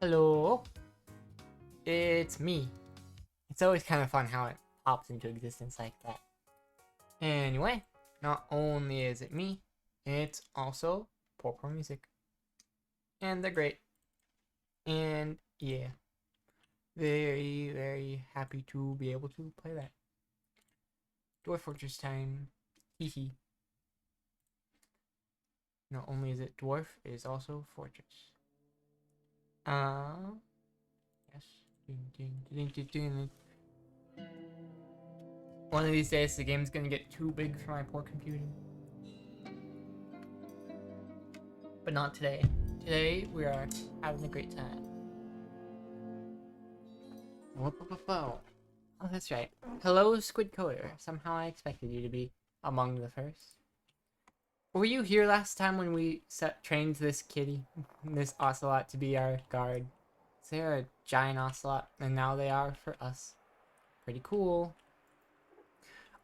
Hello, it's me. It's always kind of fun how it pops into existence like that. Anyway, not only is it me, it's also Poor Music. And they're great. And yeah, very, very happy to be able to play that. Dwarf Fortress time. Hehe. Not only is it Dwarf, it is also Fortress. Yes. One of these days, the game's gonna get too big for my poor computer. But not today. Today, we are having a great time. Oh, that's right. Hello, Squid Coder. Somehow I expected you to be among the first. Were you here last time when we trained this kitty, this ocelot, to be our guard? They're a giant ocelot, and now they are for us. Pretty cool.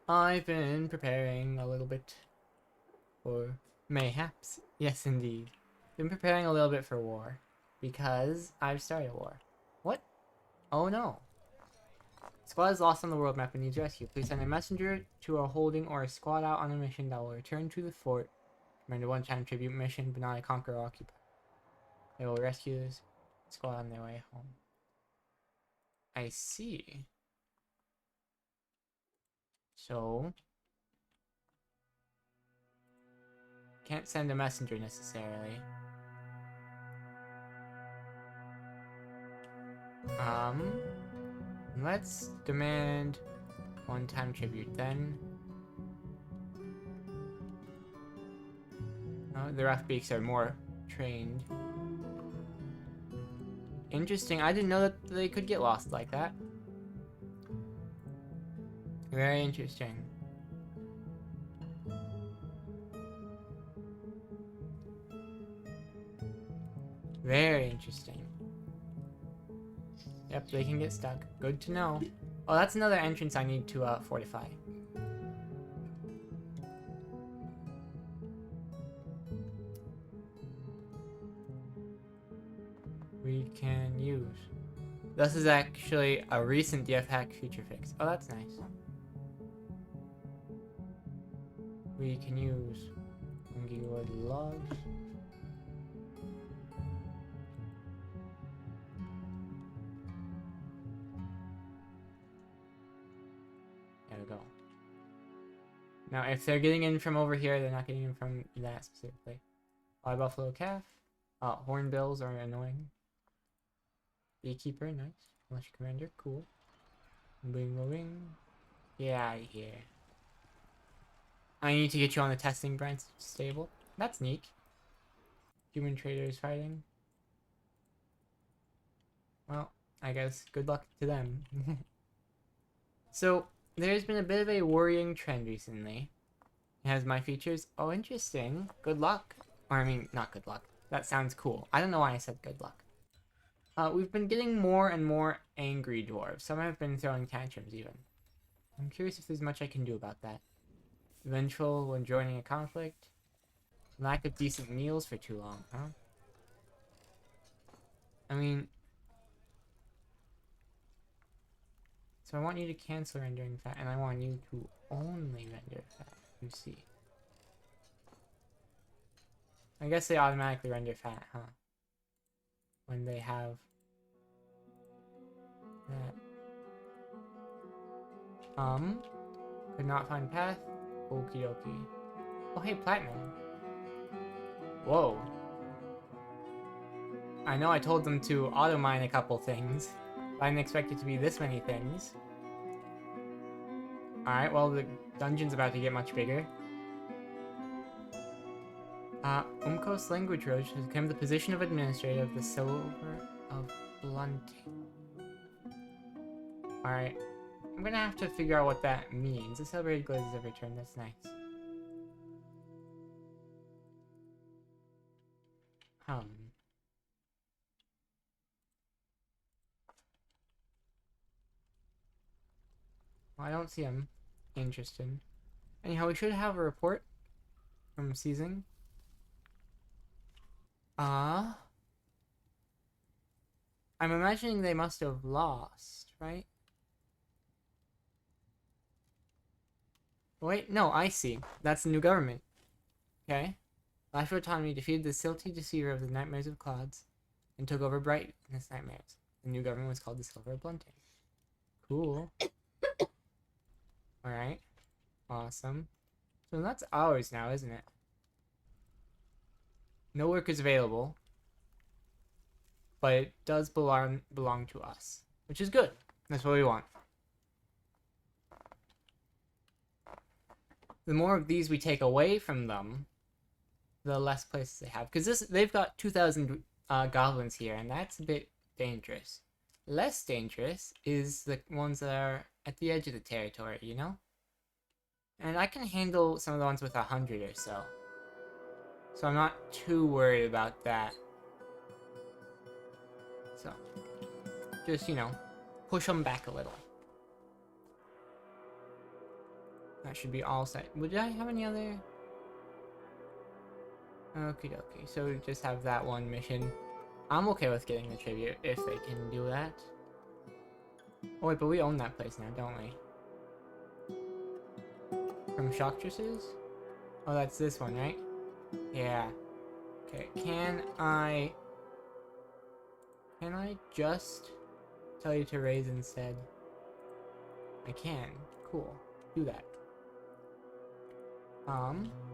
I've been preparing a little bit for mayhaps. Yes, indeed. Been preparing a little bit for war. Because I've started a war. What? Oh no. Squad is lost on the world map and needs rescue. Please send a messenger to a holding or a squad out on a mission that will return to the fort. Command a one-time tribute mission, but not a conquer or occupy. They will rescue this squad on their way home. I see. So... can't send a messenger necessarily. Let's demand one-time tribute then. Oh, the rough beaks are more trained. Interesting. I didn't know that they could get lost like that. Very interesting. Very interesting. Yep, they can get stuck. Good to know. Oh, that's another entrance I need to fortify. We can use. This is actually a recent DF hack feature fix. Oh, that's nice. We can use wood logs. There we go. Now, if they're getting in from over here, they're not getting in from that specifically. Buffalo calf. Hornbills are annoying. Beekeeper, nice. Militia commander, cool. Bing bing. Get out of here. I need to get you on the testing branch stable. That's neat. Human traders fighting. Well, I guess good luck to them. So, there's been a bit of a worrying trend recently. It has my features. Oh, interesting. Good luck. Or, I mean, not good luck. That sounds cool. I don't know why I said good luck. We've been getting more and more angry dwarves. Some have been throwing tantrums, even. I'm curious if there's much I can do about that. Vengeful when joining a conflict. Lack of decent meals for too long, huh? I mean... so I want you to cancel rendering fat, and I want you to only render fat. You see. I guess they automatically render fat, huh? When they have... that. Could not find path. Okie dokie. Oh, hey, platinum. Whoa. I know I told them to auto-mine a couple things, but I didn't expect it to be this many things. Alright, well, the dungeon's about to get much bigger. Umkos Language Roach has become the position of administrator of the Silver of Blunting. Alright. I'm gonna have to figure out what that means. The celebrated glazes have returned. That's nice. Well, I don't see him interested. Anyhow, we should have a report from seizing. I'm imagining they must have lost, right? Wait, no, I see. That's the new government. Okay. Life of Autonomy defeated the silty deceiver of the Nightmares of Clouds and took over Brightness Nightmares. The new government was called the Silver Blunting. Cool. Alright. Awesome. So that's ours now, isn't it? No workers available. But it does belong to us. Which is good. That's what we want. The more of these we take away from them, the less places they have. Because they've got 2,000 goblins here, and that's a bit dangerous. Less dangerous is the ones that are at the edge of the territory, you know? And I can handle some of the ones with 100 or so. So I'm not too worried about that. So, just, you know, push them back a little. That should be all set. Would I have any other? Okie dokie. So we just have that one mission. I'm okay with getting the tribute if they can do that. Oh wait, but we own that place now, don't we? From Shockstresses? Oh, that's this one, right? Yeah. Okay, can I just tell you to raise instead? I can. Cool. Do that.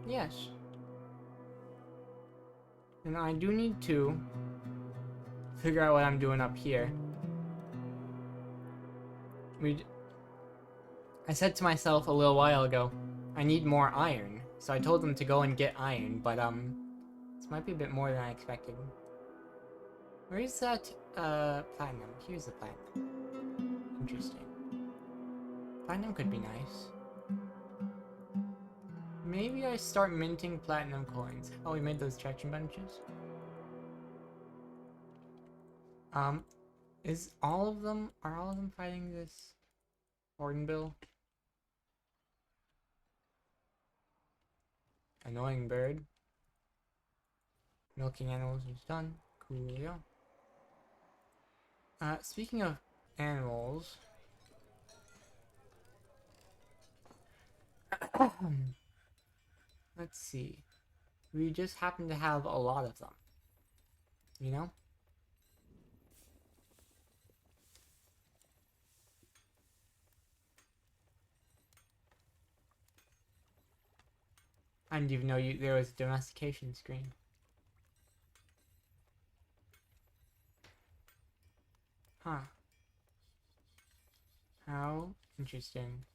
Yes. And I do need to figure out what I'm doing up here. I said to myself a little while ago, I need more iron. So I told them to go and get iron, but this might be a bit more than I expected. Where is that platinum? Here's the platinum. Interesting. Platinum could be nice. Maybe I start minting platinum coins. Oh, we made those traction benches. Are all of them fighting this Hornbill? Annoying bird. Milking animals is done. Coolio. Speaking of animals, let's see. We just happen to have a lot of them. You know? I didn't even know there was a domestication screen. Huh. How interesting.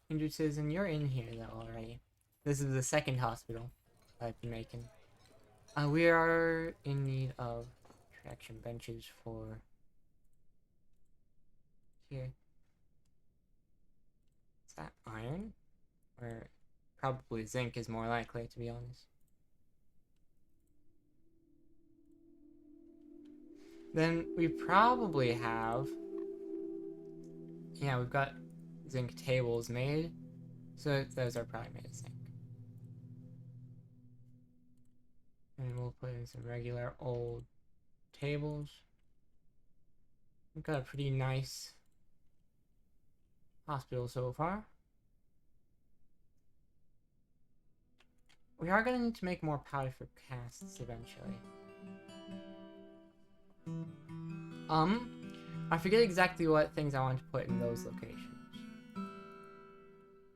Injured citizen, you're in here though already. This is the second hospital I've been making. We are in need of traction benches for here. Is that iron? Or probably zinc is more likely, to be honest. Then we probably have... Yeah, we've got zinc tables made. So those are probably made of zinc. And we'll put in some regular old tables. We've got a pretty nice hospital so far. We are going to need to make more powder for casts eventually. I forget exactly what things I want to put in those locations.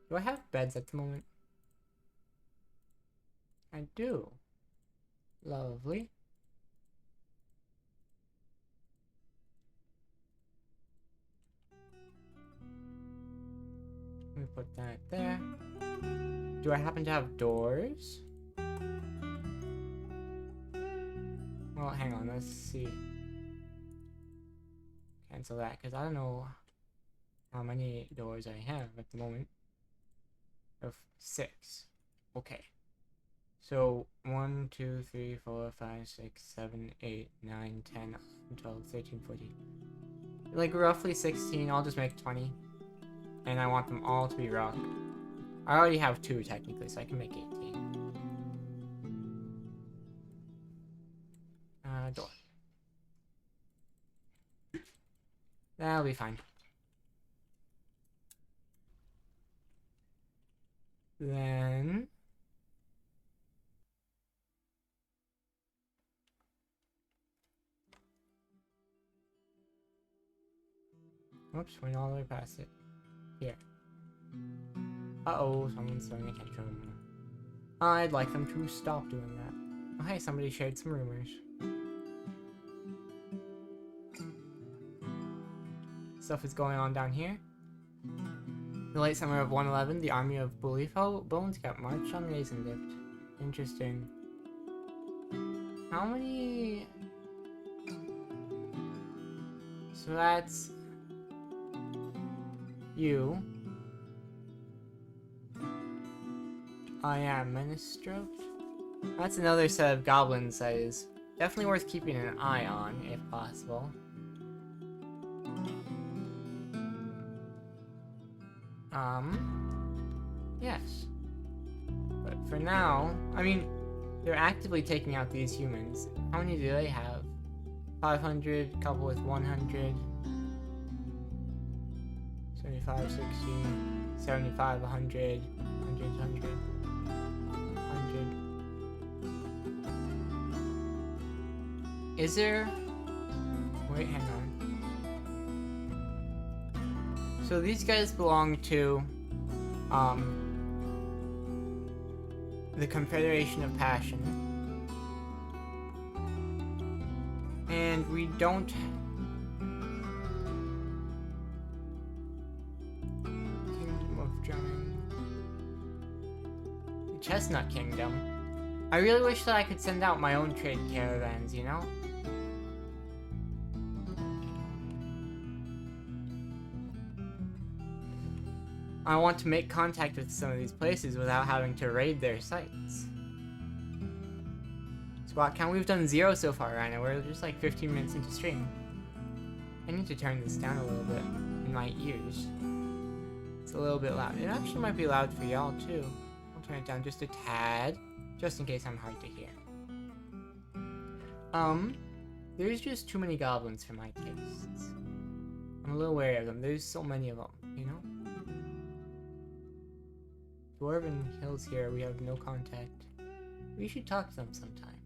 Do I have beds at the moment? I do. Lovely. Let me put that there. Do I happen to have doors? Well, hang on, let's see. Cancel that, because I don't know how many doors I have at the moment. Of 6. Okay. So 1, 2, 3, 4, 5, 6, 7, 8, 9, 10, 11, 12, 13, 14. Like roughly 16. I'll just make 20. And I want them all to be rock. I already have 2 technically, so I can make 18. Door. That'll be fine. Then... Oops, went all the way past it. Here. Uh-oh, someone's throwing a tantrum. I'd like them to stop doing that. Oh, hey, somebody shared some rumors. Stuff is going on down here. The late summer of 111, the army of Bully Bones got marched on Raisin Dipped. Interesting. How many... So that's... you. I am Ministro. That's another set of goblins that is definitely worth keeping an eye on, if possible. Yes. But for now, I mean, they're actively taking out these humans. How many do they have? 500, couple with 100. 75, 60, 75, 100, 100, 100, 100. Is there... Wait, hang on. So these guys belong to, the Confederation of Passion. And we don't... Kingdom of Drumming. The Chestnut Kingdom. I really wish that I could send out my own trade caravans, you know? I want to make contact with some of these places without having to raid their sites. Squat count, we've done 0 so far right now. We're just like 15 minutes into stream. I need to turn this down a little bit in my ears. It's a little bit loud. It actually might be loud for y'all too. I'll turn it down just a tad, just in case I'm hard to hear. There's just too many goblins for my tastes. I'm a little wary of them. There's so many of them, you know? Dwarven hills here, we have no contact. We should talk to them sometime.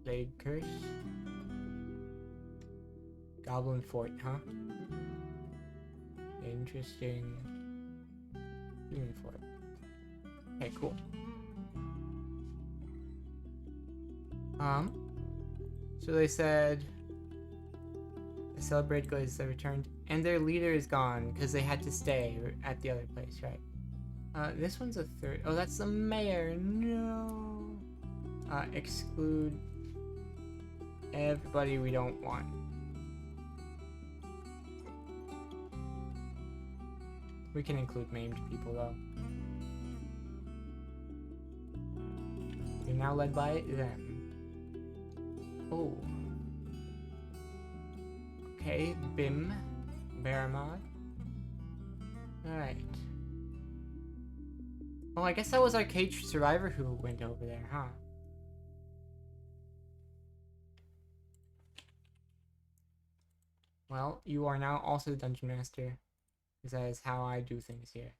Plague curse. Goblin fort, huh? Interesting. Human fort. Okay, cool. So they said the celebrate goods that returned, and their leader is gone because they had to stay at the other place, right? This one's a third. Oh, that's the mayor. No. Exclude everybody we don't want. We can include maimed people though. You're now led by them. Oh. Okay, Bim. Baramod. Alright. Oh, I guess that was our caged survivor who went over there, huh? Well, you are now also the dungeon master, because that is how I do things here.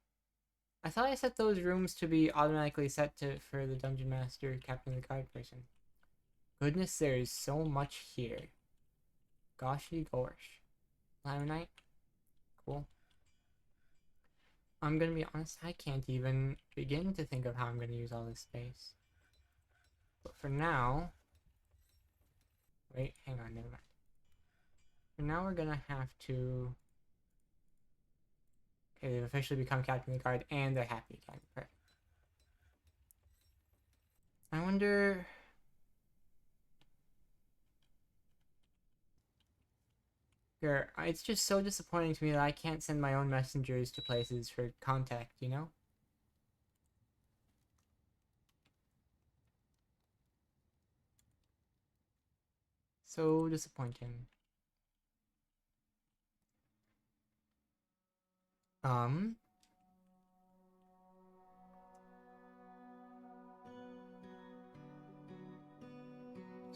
I thought I set those rooms to be automatically set to for the dungeon master, captain of the guard person. Goodness, there is so much here. Goshy gosh. Limonite? Cool. I'm gonna be honest, I can't even begin to think of how I'm gonna use all this space. But for now... Wait, hang on, never mind. For now we're gonna have to... Okay, they've officially become captain of the guard and they're happy again. Perfect. I wonder... It's just so disappointing to me that I can't send my own messengers to places for contact, you know? So disappointing. There's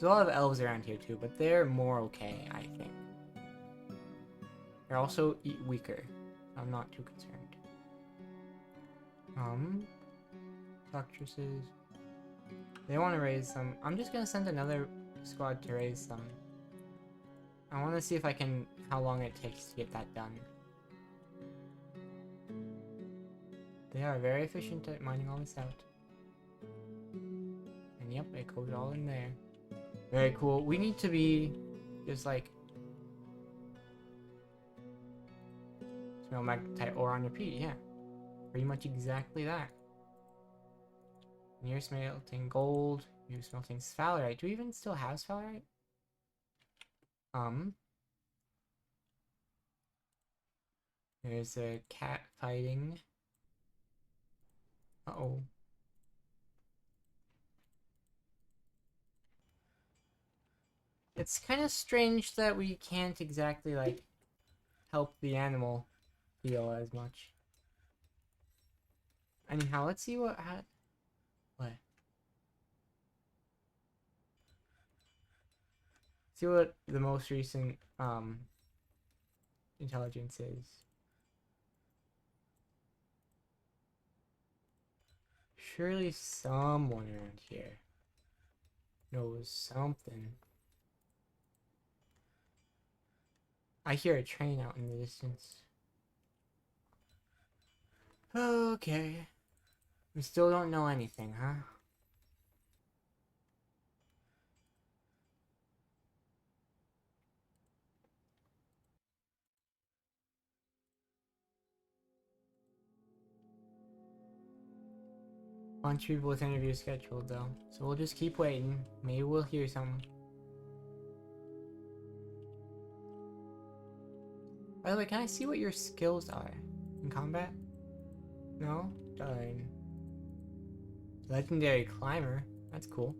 a lot of elves around here too, but they're more okay, I think. They're also weaker. I'm not too concerned. Doctresses. They want to raise them. I'm just gonna send another squad to raise them. I want to see if I can, how long it takes to get that done. They are very efficient at mining all this out. And yep, it goes all in there. Very cool. We need to be just like smell magnetite ore on repeat, yeah. Pretty much exactly that. Near smelting gold, near smelting sphalerite. Do we even still have sphalerite? There's a cat fighting. Uh-oh. It's kind of strange that we can't exactly, like, help the animal heal as much. Anyhow, let's see what what? See what the most recent, intelligence is. Surely someone around here knows something. I hear a train out in the distance. Okay. We still don't know anything, huh? Bunch of people with interviews scheduled though, so we'll just keep waiting. Maybe we'll hear something. By the way, can I see what your skills are in combat? No? Darn. Legendary climber. That's cool.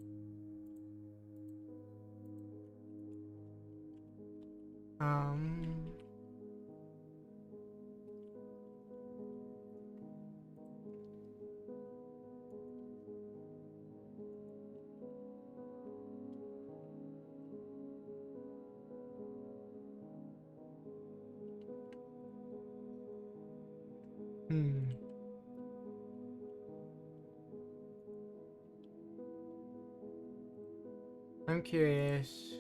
I'm curious.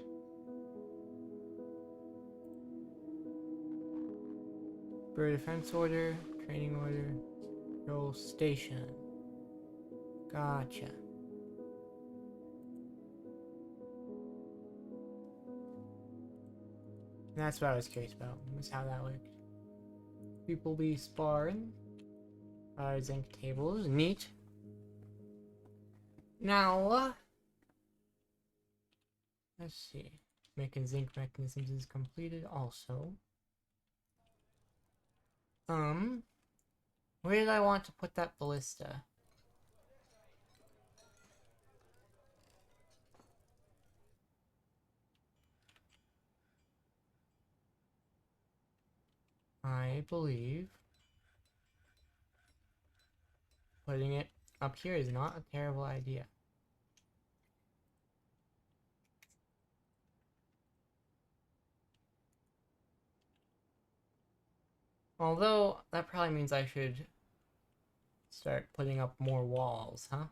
Bird defense order, training order, roll station. Gotcha. That's what I was curious about, was how that worked. People be sparring. Zinc tables, neat. Now, let's see. Making zinc mechanisms is completed also. Where did I want to put that ballista? I believe putting it up here is not a terrible idea. Although, that probably means I should start putting up more walls, huh?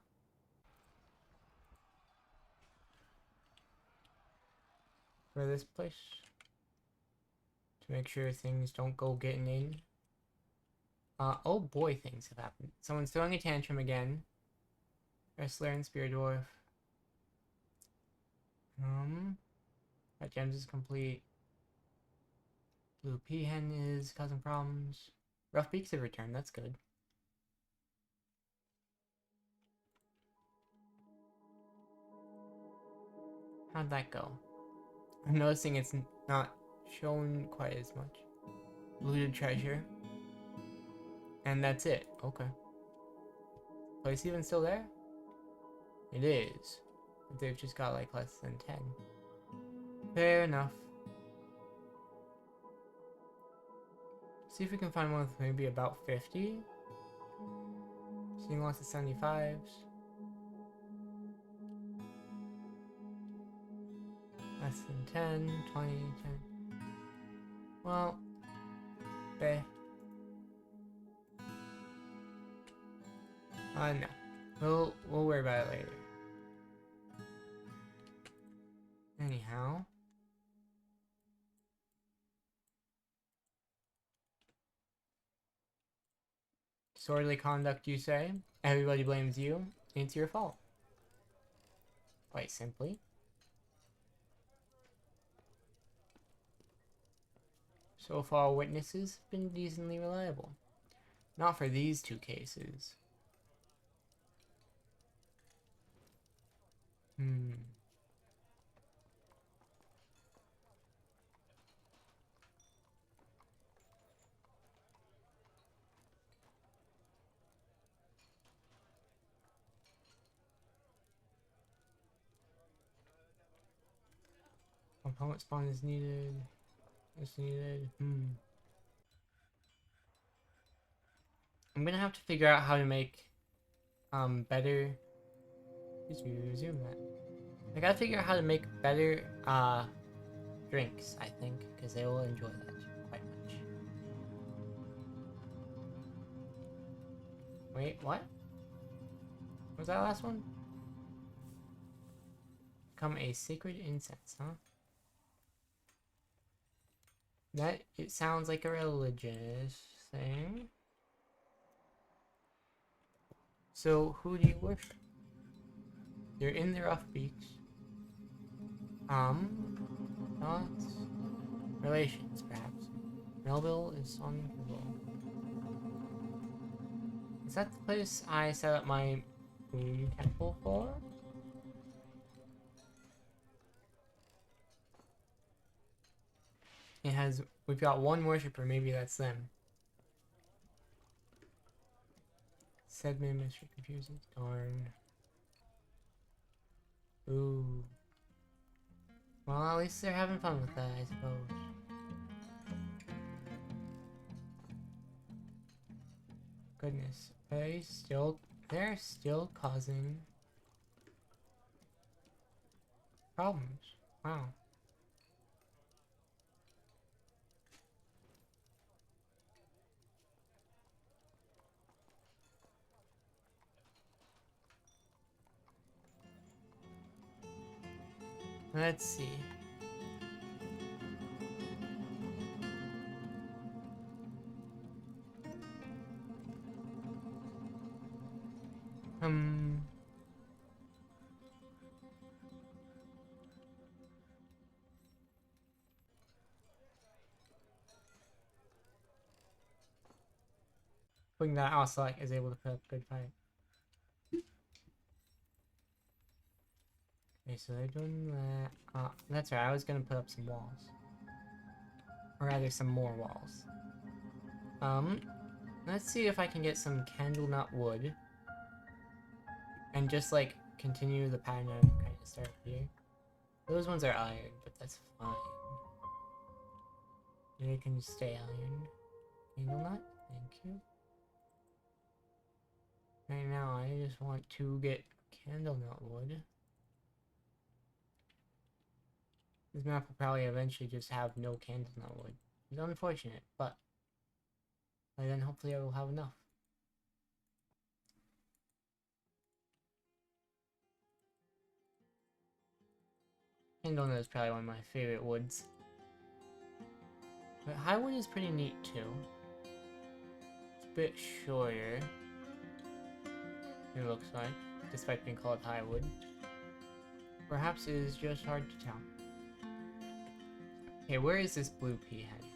For this place. To make sure things don't go getting in. Oh boy, things have happened. Someone's throwing a tantrum again. Wrestler and Spear Dwarf. That gems is complete. Blue Peahen is causing problems. Rough Beaks have returned, that's good. How'd that go? I'm noticing it's not shown quite as much. Looted treasure. And that's it. Okay. Place even still there? It is. But they've just got like less than 10. Fair enough. See if we can find one with maybe about 50. Seeing lots of 75s. Less than 10, 20, 10. Well, Beh. No. We'll worry about it later. Anyhow. Disorderly conduct, you say? Everybody blames you. It's your fault. Quite simply. So far, witnesses have been decently reliable. Not for these two cases. Component spawn is needed. It's needed. I'm gonna have to figure out how to make better. Excuse me, resume that. I gotta figure out how to make better drinks, I think, because they will enjoy that quite much. Wait, what? Was that last one? Become a sacred incense, huh? That, it sounds like a religious thing. So, who do you worship? You're in the rough beaks. Thoughts? Relations, perhaps. Melville is on the roll. Is that the place I set up my moon temple for? It has, we've got one worshiper, maybe that's them. Said my mystery confuses. Darn. Ooh. Well, at least they're having fun with that, I suppose. Goodness. They're still causing problems. Wow. Let's see. Hoping that Ocelot is able to put up a good fight. Okay, so they're doing that. That's right, I was gonna put up some walls. Or rather, some more walls. Let's see if I can get some candlenut wood. And just, like, continue the pattern I kind of started here. Those ones are iron, but that's fine. They can stay iron. Candlenut, thank you. Right now, I just want to get candlenut wood. This map will probably eventually just have no candlenut wood. It's unfortunate, but by then hopefully I will have enough. Candlenut is probably one of my favorite woods. But high wood is pretty neat too. It's a bit shorter, it looks like, despite being called high wood. Perhaps it is just hard to tell. Okay, where is this blue pea heading?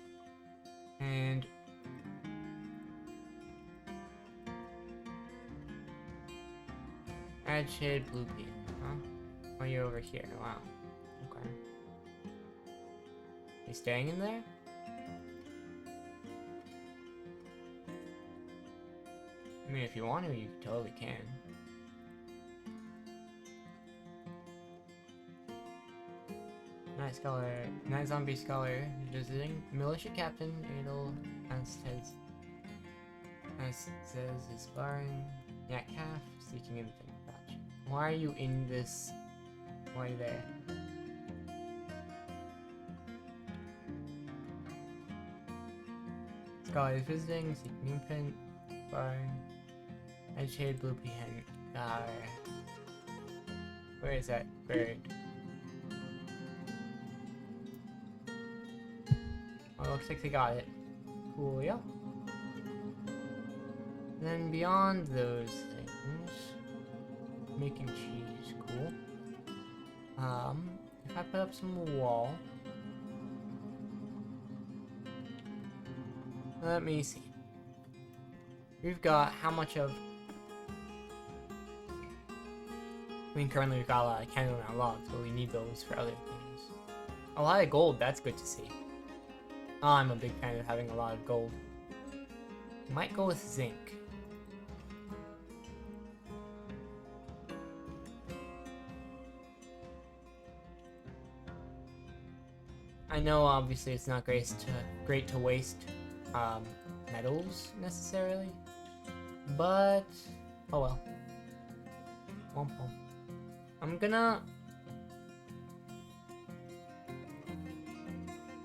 And add shade blue pea, huh? Oh, you're over here. Wow. Okay. You staying in there? I mean, if you want to, you totally can. Night scholar, night zombie scholar visiting militia captain Adel Ansteds. As says is sparring. Yak calf seeking infant badge. Why are you in this? Why are you there? Guy is visiting, seek new print, barn, agitated blue peahen. Where is that bird? Oh, looks like they got it. Cool, yeah. And then beyond those things, making cheese, cool. If I put up some wall, let me see. We've got how much of? I mean, currently we've got a lot of kindling and logs, but we need those for other things. A lot of gold, that's good to see. Oh, I'm a big fan of having a lot of gold. Might go with zinc. I know obviously it's not great to waste metals necessarily, but oh well. Womp womp. I'm gonna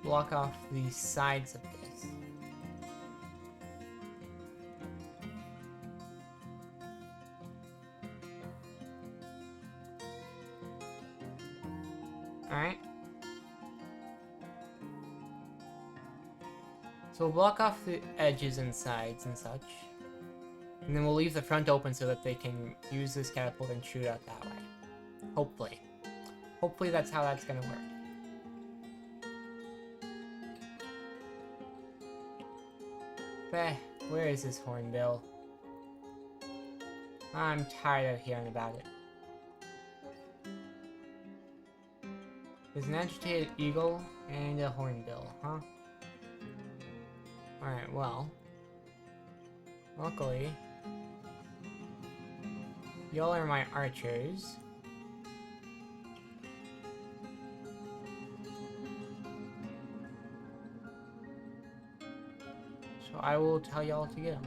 block off the sides of this. Alright. So we'll block off the edges and sides and such. And then we'll leave the front open so that they can use this catapult and shoot out that way. Hopefully. Hopefully that's how that's gonna work. Where is this hornbill? I'm tired of hearing about it. There's an agitated eagle and a hornbill, huh? Alright, well. Luckily, y'all are my archers. So I will tell y'all to get them.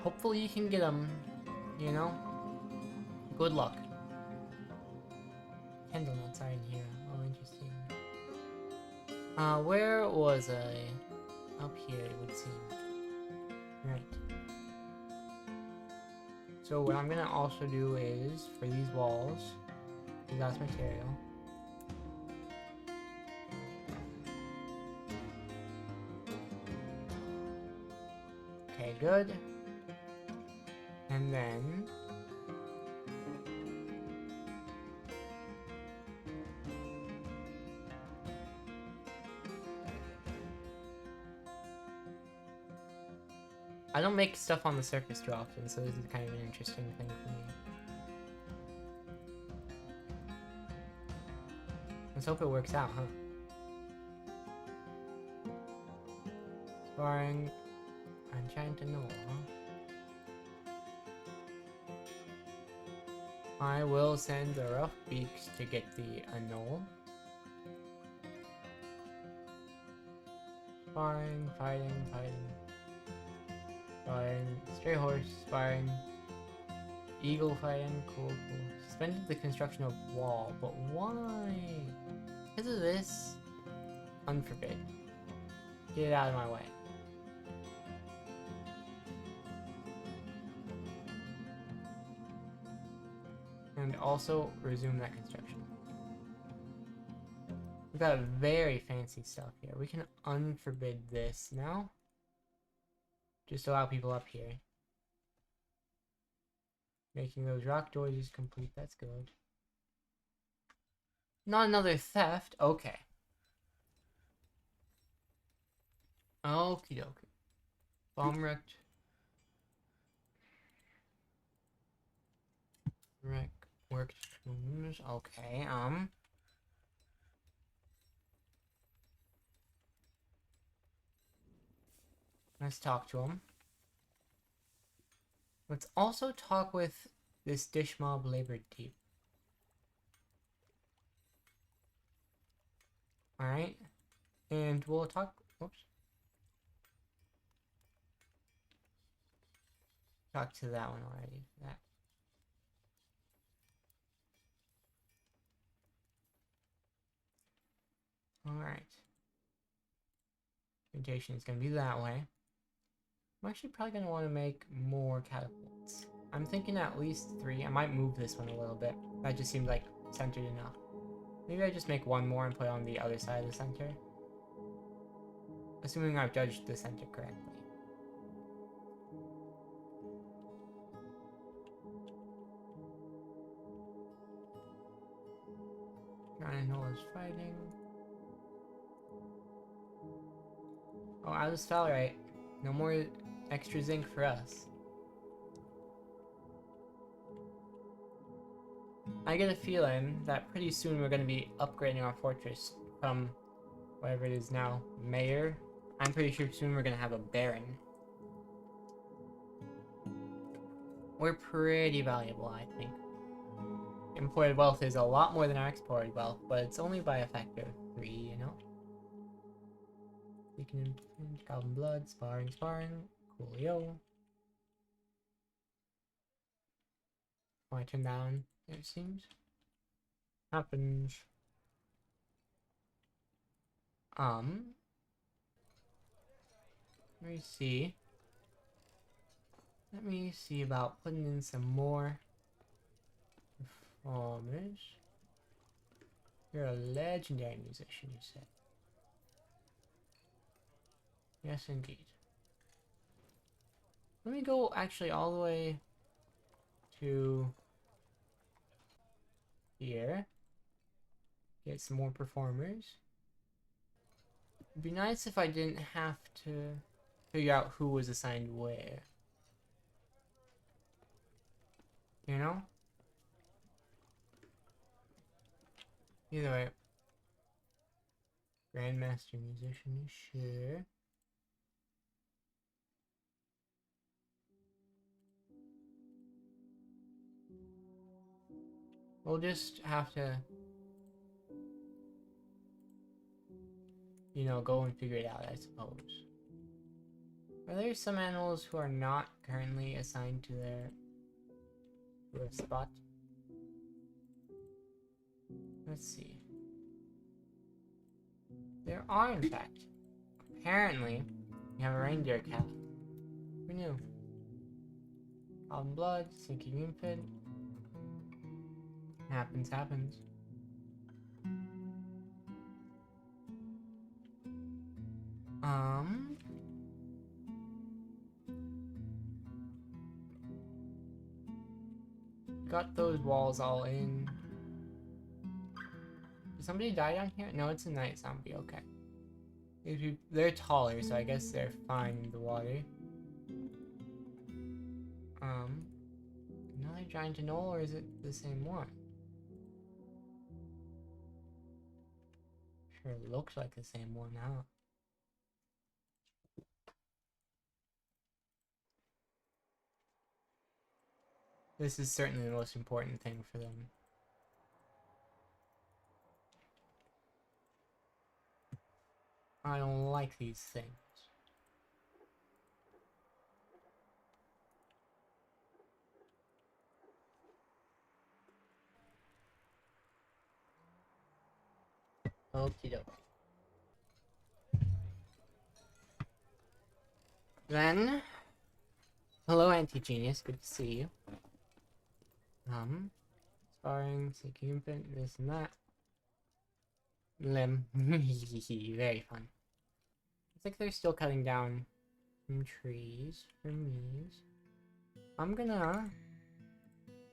Hopefully you can get them, you know? Good luck. Kendall nuts are in here. Oh, interesting. Where was I? Up here, it would seem. Right. So what I'm gonna also do is, for these walls, that's material. Okay, good. And then I don't make stuff on the surface too often, so this is kind of an interesting thing for me. Let's hope it works out, huh? Sparring. I'm trying to know, huh? I will send the rough beaks to get the annul. Sparring, fighting. Sparring, stray horse, sparring, eagle fighting, cool. Suspended the construction of wall, but why? Because of this? Unforbid. Get it out of my way. And also resume that construction. We've got very fancy stuff here. We can unforbid this now. Just allow people up here. Making those rock doors complete, that's good. Not another theft, okay. Okie dokie. Bomb wrecked. Worked tombs, okay, let's talk to him. Let's also talk with this dish mob labor deep. Alright. And we'll talk, oops. Talk to that one already. That. Alright. Orientation is going to be that way. I'm actually probably going to want to make more catapults. I'm thinking at least 3. I might move this one a little bit. That just seems like centered enough. Maybe I just make one more and put it on the other side of the center. Assuming I've judged the center correctly. Rhino is fighting. Oh, I was fell right. No more extra zinc for us. I get a feeling that pretty soon we're going to be upgrading our fortress from whatever it is now, mayor. I'm pretty sure soon we're going to have a baron. We're pretty valuable, I think. Imported wealth is a lot more than our exported wealth, but it's only by a factor of 3, you know? We can Goblin Blood, sparring, coolio. Oh, I turn down, it seems. Happens. Let me see. Let me see about putting in some more performers. You're a legendary musician, you said. Yes, indeed. Let me go actually all the way to here. Get some more performers. It'd be nice if I didn't have to figure out who was assigned where. You know? Either way. Grandmaster musician, sure. We'll just have to, you know, go and figure it out, I suppose. Are there some animals who are not currently assigned to their spot? Let's see. There are, in fact. Apparently, we have a reindeer calf. Who knew? Goblin Blood, Sinking Infant. Happens. Got those walls all in. Did somebody die down here? No, it's a night zombie, okay. They're taller, so I guess they're fine in the water. Another giant gnoll, or is it the same one? Sure looks like the same one, huh? This is certainly the most important thing for them. I don't like these things. Okie dokie. Then, hello Anti-Genius, good to see you. Sparring, Sinking Infant, this and that. Limb. Very fun. It's like they're still cutting down some trees for me. I'm gonna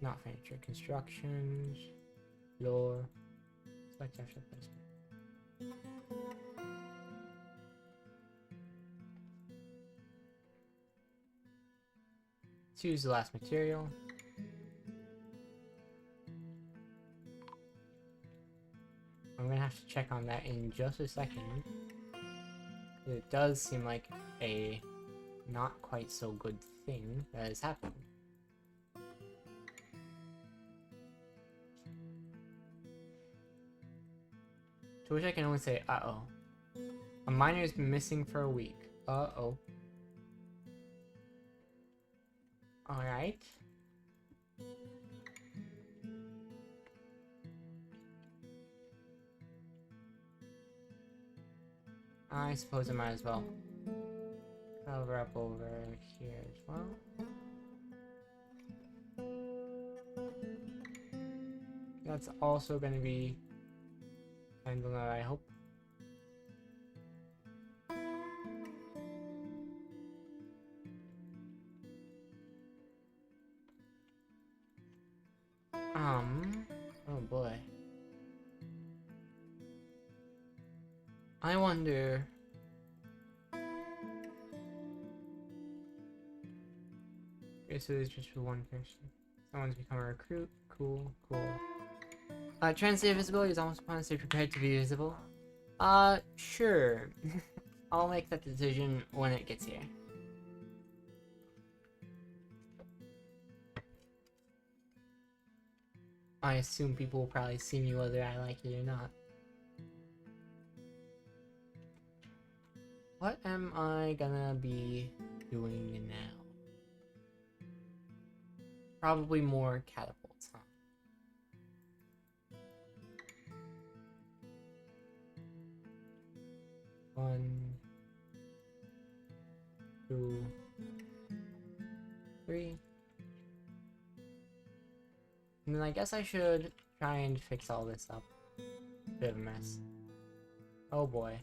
not furniture, constructions, lore, select actual placement. Let's use the last material. I'm gonna have to check on that in just a second. It does seem like a not quite so good thing that has happened. To which I can only say, uh-oh. A miner has been missing for a week. Uh-oh. Alright. I suppose I might as well cover up over here as well. That's also going to be handled, I hope. Oh boy. I wonder... Okay, so it's just for one person. Someone's become a recruit. Cool, cool. Translate visibility is almost upon us. Stay prepared to be visible. Sure. I'll make that decision when it gets here. I assume people will probably see me whether I like it or not. What am I gonna be doing now? Probably more catapults, huh? One, two, three. And then I guess I should try and fix all this up. Bit of a mess. Oh boy.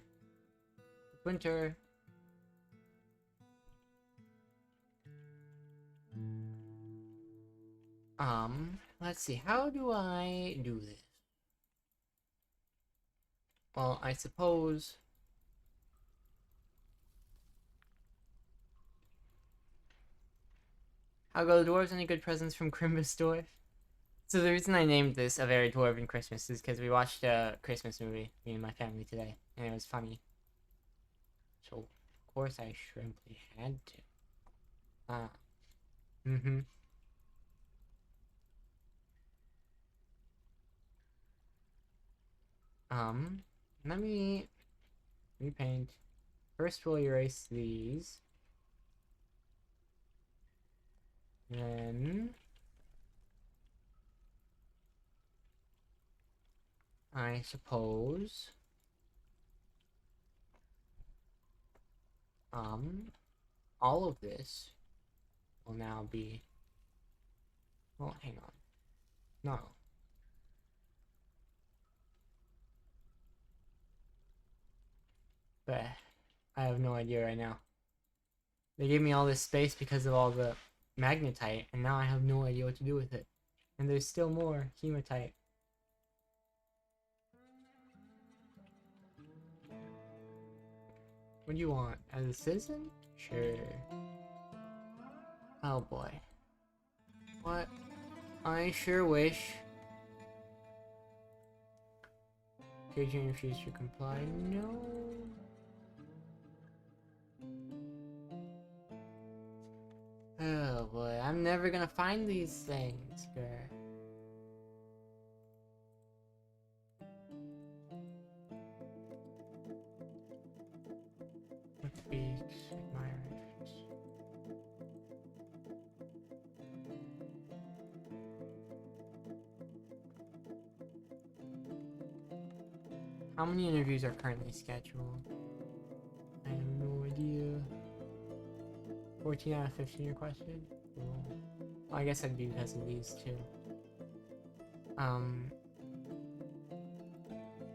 Winter. Let's see. How do I do this? Well, I suppose... How go the dwarves? Any good presents from Crimbus Dwarf? So the reason I named this A Very Dwarven Christmas is because we watched a Christmas movie, me and my family today, and it was funny. So, of course I simply had to. Mm-hmm. Let me repaint. First we'll erase these. Then... I suppose... all of this will now be... Well, hang on. No. But I have no idea right now. They gave me all this space because of all the magnetite, and now I have no idea what to do with it. And there's still more hematite. What do you want? As a citizen? Sure. Oh boy. What? I sure wish. Could you refuse to comply? No. Oh boy, I'm never gonna find these things, girl. What speaks admirers? How many interviews are currently scheduled? I have no idea. 14 out of 15 requested? Cool. Well, I guess that'd be because of these two.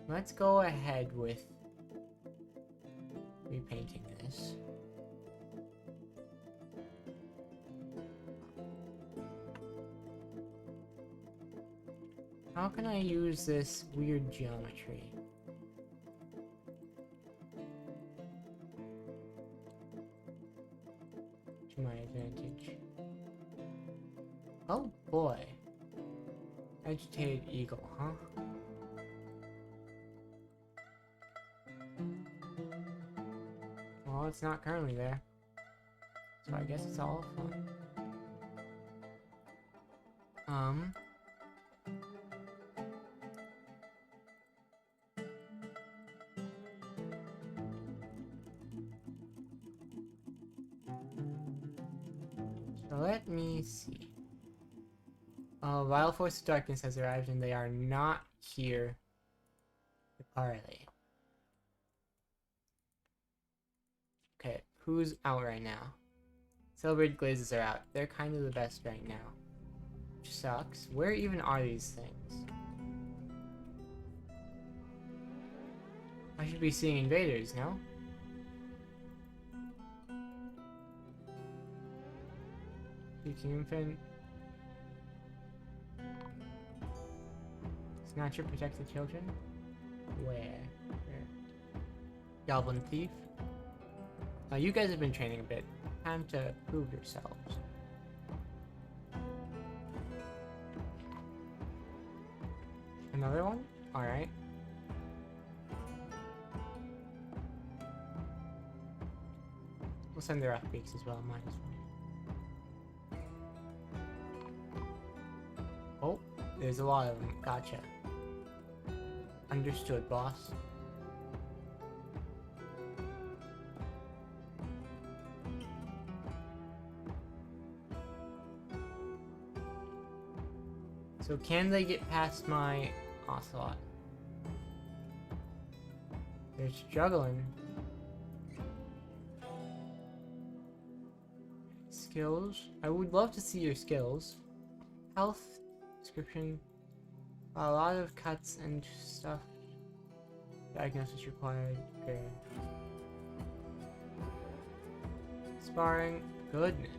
Let's go ahead with repainting this. How can I use this weird geometry? To my advantage. Oh boy. Agitated eagle, huh? Well, it's not currently there. So I guess it's all fun. So let me see. Vile Force of Darkness has arrived and they are not here. Are they? Who's out right now? Celebrated glazes are out. They're kind of the best right now. Which sucks. Where even are these things? I should be seeing invaders, no? Infant. Snatcher, protect the children? Where? Goblin thief? You guys have been training a bit. Time to prove yourselves. Another one? Alright. We'll send their upbeaks as well, might as well. Oh, there's a lot of them. Gotcha. Understood, boss. So can they get past my ocelot? They're struggling. Skills. I would love to see your skills. Health, description, a lot of cuts and stuff. Diagnosis required. Okay. Sparring. Goodness.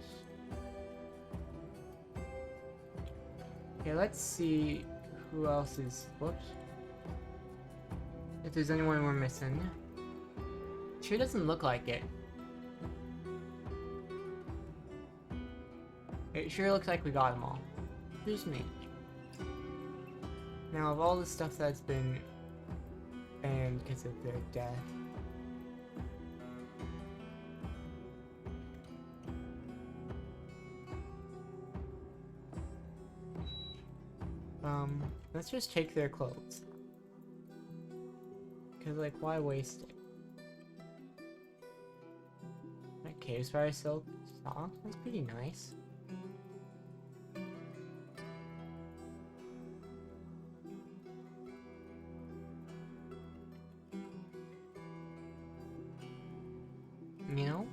Okay, let's see who else is. Whoops. If there's anyone we're missing. Sure doesn't look like it. It sure looks like we got them all. Here's me. Now, of all the stuff that's been banned because of their death, let's just take their clothes. Because, like, why waste it? That cave spider silk sock, that's pretty nice. You know?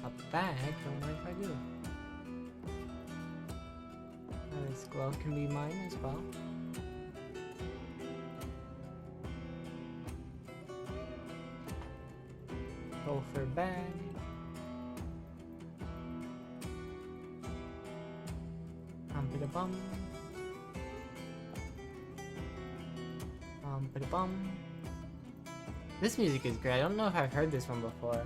A bag, don't mind if I do. This glove can be mine as well. Go for bag. Bum-ba-da-bum. Bum-ba-da-bum. This music is great. I don't know if I've heard this one before.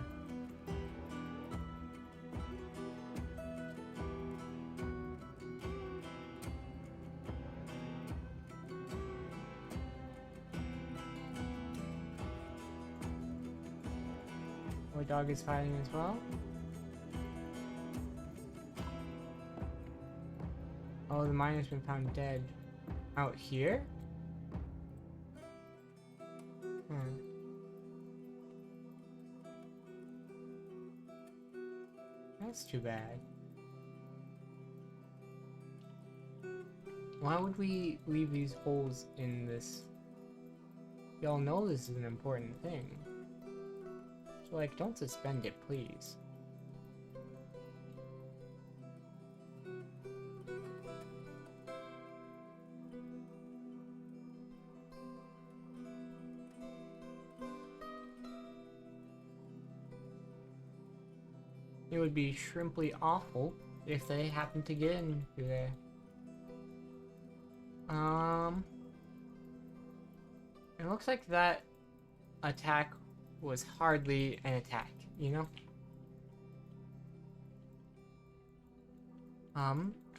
Our dog is fighting as well. Oh, the miner's been found dead. Out here? That's too bad. Why would we leave these holes in this? Y'all know this is an important thing. So, like, don't suspend it, please. It would be shrimply awful if they happened to get in through there. It looks like that attack was hardly an attack, you know?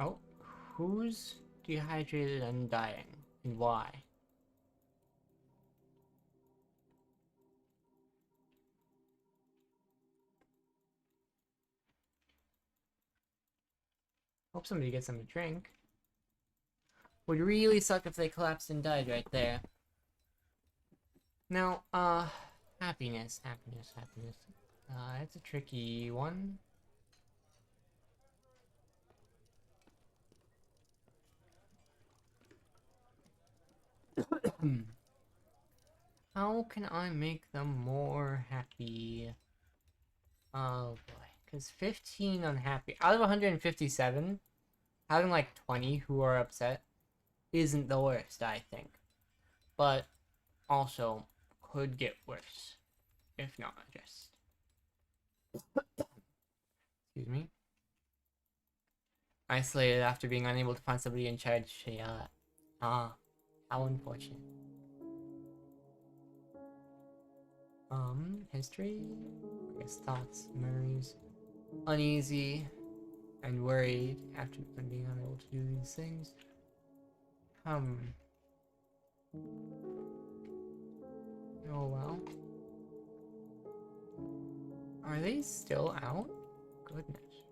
Oh, who's dehydrated and dying, and why? Hope somebody gets them a drink. Would really suck if they collapsed and died right there. Now, happiness. It's a tricky one. How can I make them more happy? Oh boy, because 15 unhappy out of 157, having like 20 who are upset isn't the worst, I think. But also could get worse if not addressed. Excuse me. Isolated after being unable to find somebody in charge. Yeah. Ah, how unfortunate. History? I guess thoughts, memories. Uneasy and worried after being unable to do these things. Oh well. Are they still out? Goodness.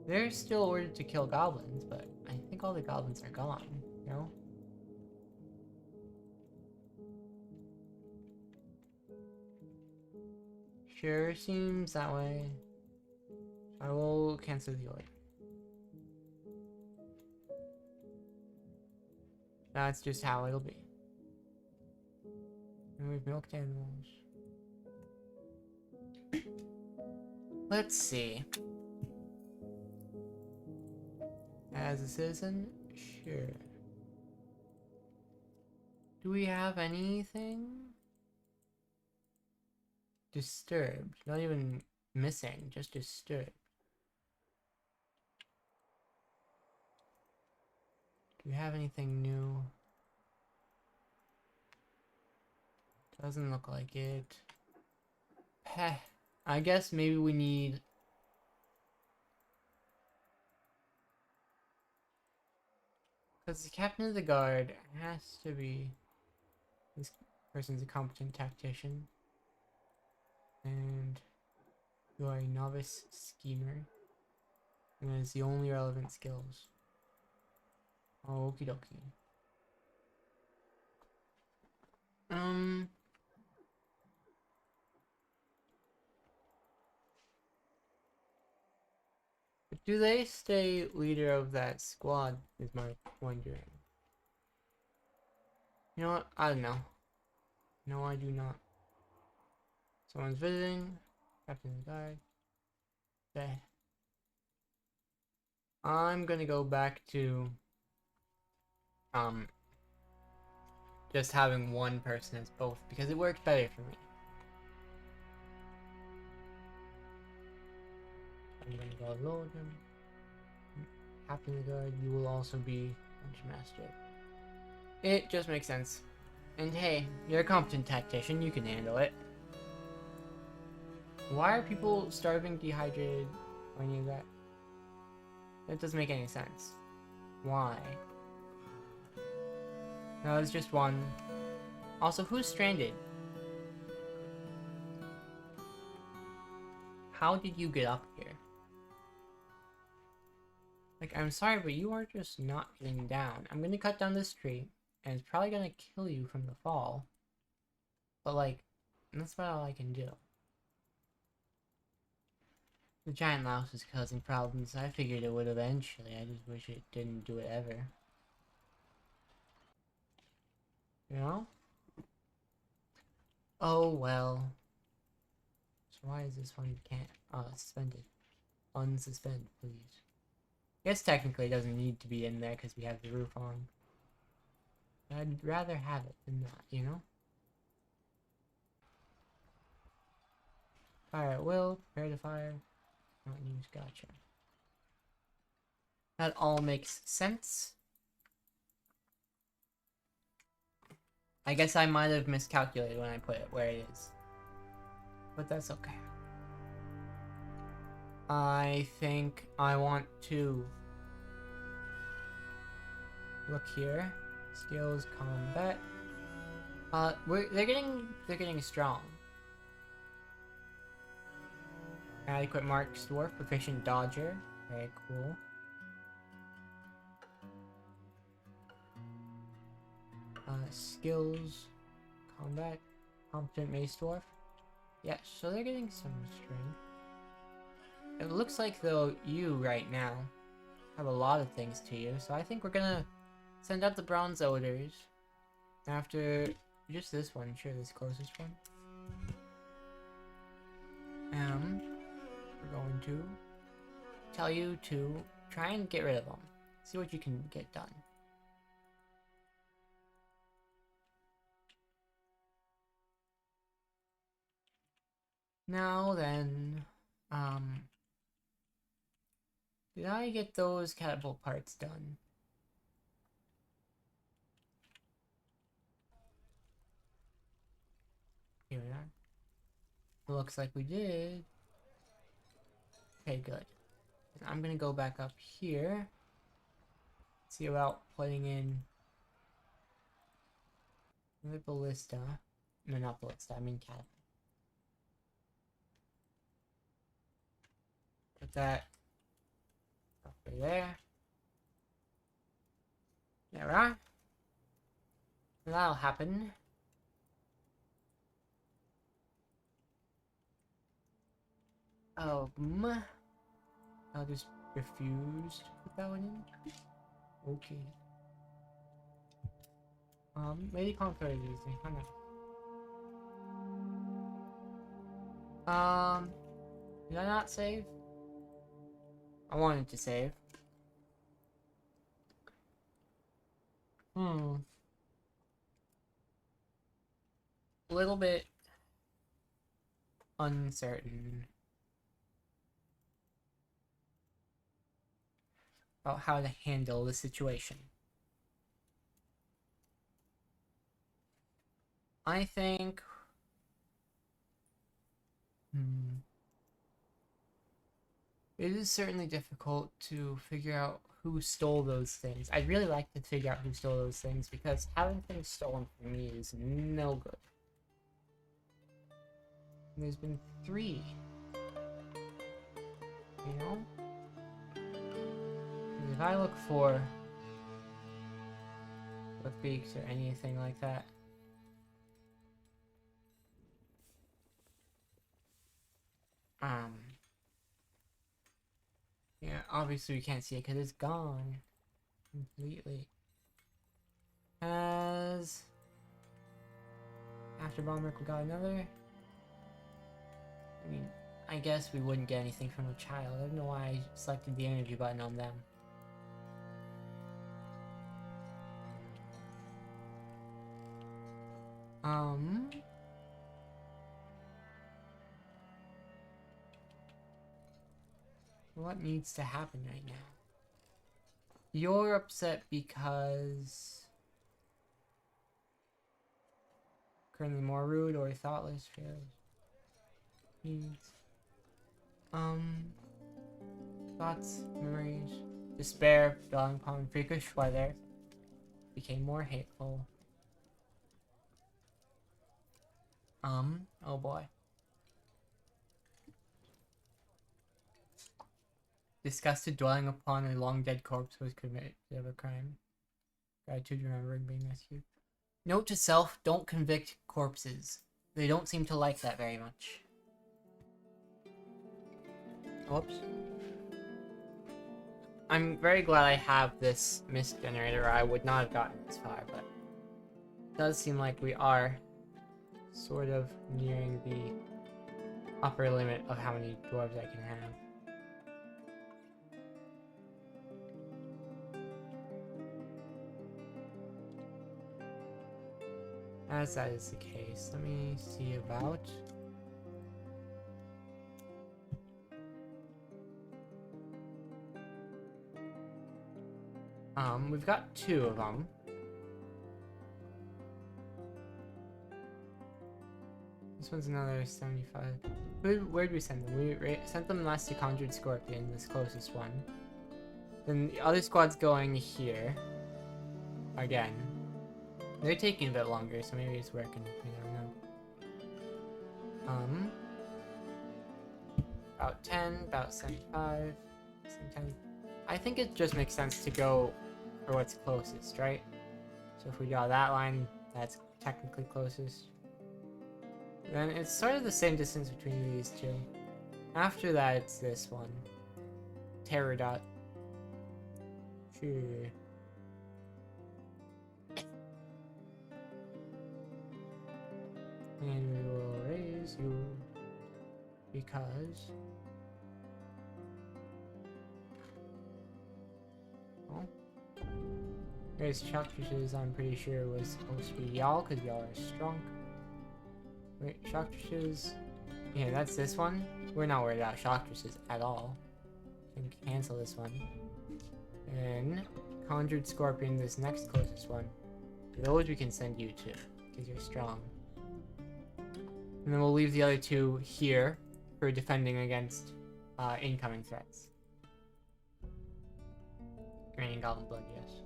They're still ordered to kill goblins, but I think all the goblins are gone, no? Sure seems that way. I will cancel the order. That's just how it'll be. And we've milked animals. Let's see. As a citizen? Sure. Do we have anything? Disturbed. Not even missing, just disturbed. Do we have anything new? Doesn't look like it. Heh. I guess maybe we need... Because the captain of the guard has to be... This person's a competent tactician. And you are a novice schemer. And that is the only relevant skills. Okie dokie. But do they stay leader of that squad, is my wondering. You know what? I don't know. No, I do not. Someone's visiting. Captain of the guard. Okay. I'm gonna go back to just having one person as both because it worked better for me. I'm gonna go load him. Captain of the guard, you will also be Dungeon Master. It just makes sense. And hey, you're a competent tactician, you can handle it. Why are people starving, dehydrated, or any of that? That doesn't make any sense. Why? No, it's just one. Also, who's stranded? How did you get up here? Like, I'm sorry, but you are just not getting down. I'm gonna cut down this tree, and it's probably gonna kill you from the fall. But, like, that's about all I can do. The giant louse is causing problems. I figured it would eventually. I just wish it didn't do it ever. You know? Oh, well. So why is this one can't... suspended. Unsuspend, please. I guess technically it doesn't need to be in there because we have the roof on. But I'd rather have it than not, you know? Fire at will. Prepare to fire. Not use, gotcha. That all makes sense. I guess I might have miscalculated when I put it where it is. But that's okay. I think I want to look here. Skills, combat. They're getting strong. Adequate marks dwarf, proficient dodger. Very cool. Skills, combat, competent mace dwarf. Yeah, so they're getting some strength. It looks like though you right now have a lot of things to you, so I think we're gonna Send out the bronze odors. After just this one, sure, this closest one. We're going to tell you to try and get rid of them. See what you can get done. Now then, did I get those catapult parts done? Here we are. It looks like we did. Okay, good. I'm gonna go back up here. See about putting in another ballista. No, not ballista, I mean catapult. Put that over there. There we are. That'll happen. I'll just refuse to put that one in. Okay. Maybe conquer is easy. I know. Did I not save? I wanted to save. A little bit uncertain about how to handle the situation. I think it is certainly difficult to figure out who stole those things. I'd really like to figure out who stole those things, because having things stolen from me is no good. And there's been 3. You know? And if I look for beaks or anything like that, yeah, obviously we can't see it because it's gone completely. As after Bomber, we got another. I mean, I guess we wouldn't get anything from a child. I don't know why I selected the energy button on them. What needs to happen right now? You're upset because currently more rude or thoughtless fails. Thoughts, memories, despair, dwelling upon freakish weather became more hateful. Oh boy. Disgusted, dwelling upon a long dead corpse was committed of a crime. Gratitude, remembering being rescued. Note to self, don't convict corpses. They don't seem to like that very much. Whoops. I'm very glad I have this mist generator, or I would not have gotten this far, but it does seem like we are sort of nearing the upper limit of how many dwarves I can have. As that is the case, let me see about... we've got 2 of them. This one's another 75. Where did we send them? We sent them last to Conjured Scorpion, this closest one. Then the other squad's going here. Again. They're taking a bit longer, so maybe it's working. We don't know. About 10, about 75, 10. I think it just makes sense to go for what's closest, right? So if we draw that line, that's technically closest. Then it's sort of the same distance between these 2. After that, it's this one. Terror dot. Sure. And we will raise you because... Oh. Raise Shocktresses, I'm pretty sure was supposed to be y'all, because y'all are strong. Wait, Shocktresses... Yeah, that's this one. We're not worried about Shocktresses at all. Can cancel this one. And Conjured Scorpion, this next closest one. Those we can send you to, because you're strong. And then we'll leave the other two here for defending against incoming threats. Raining Goblin Blood, yes.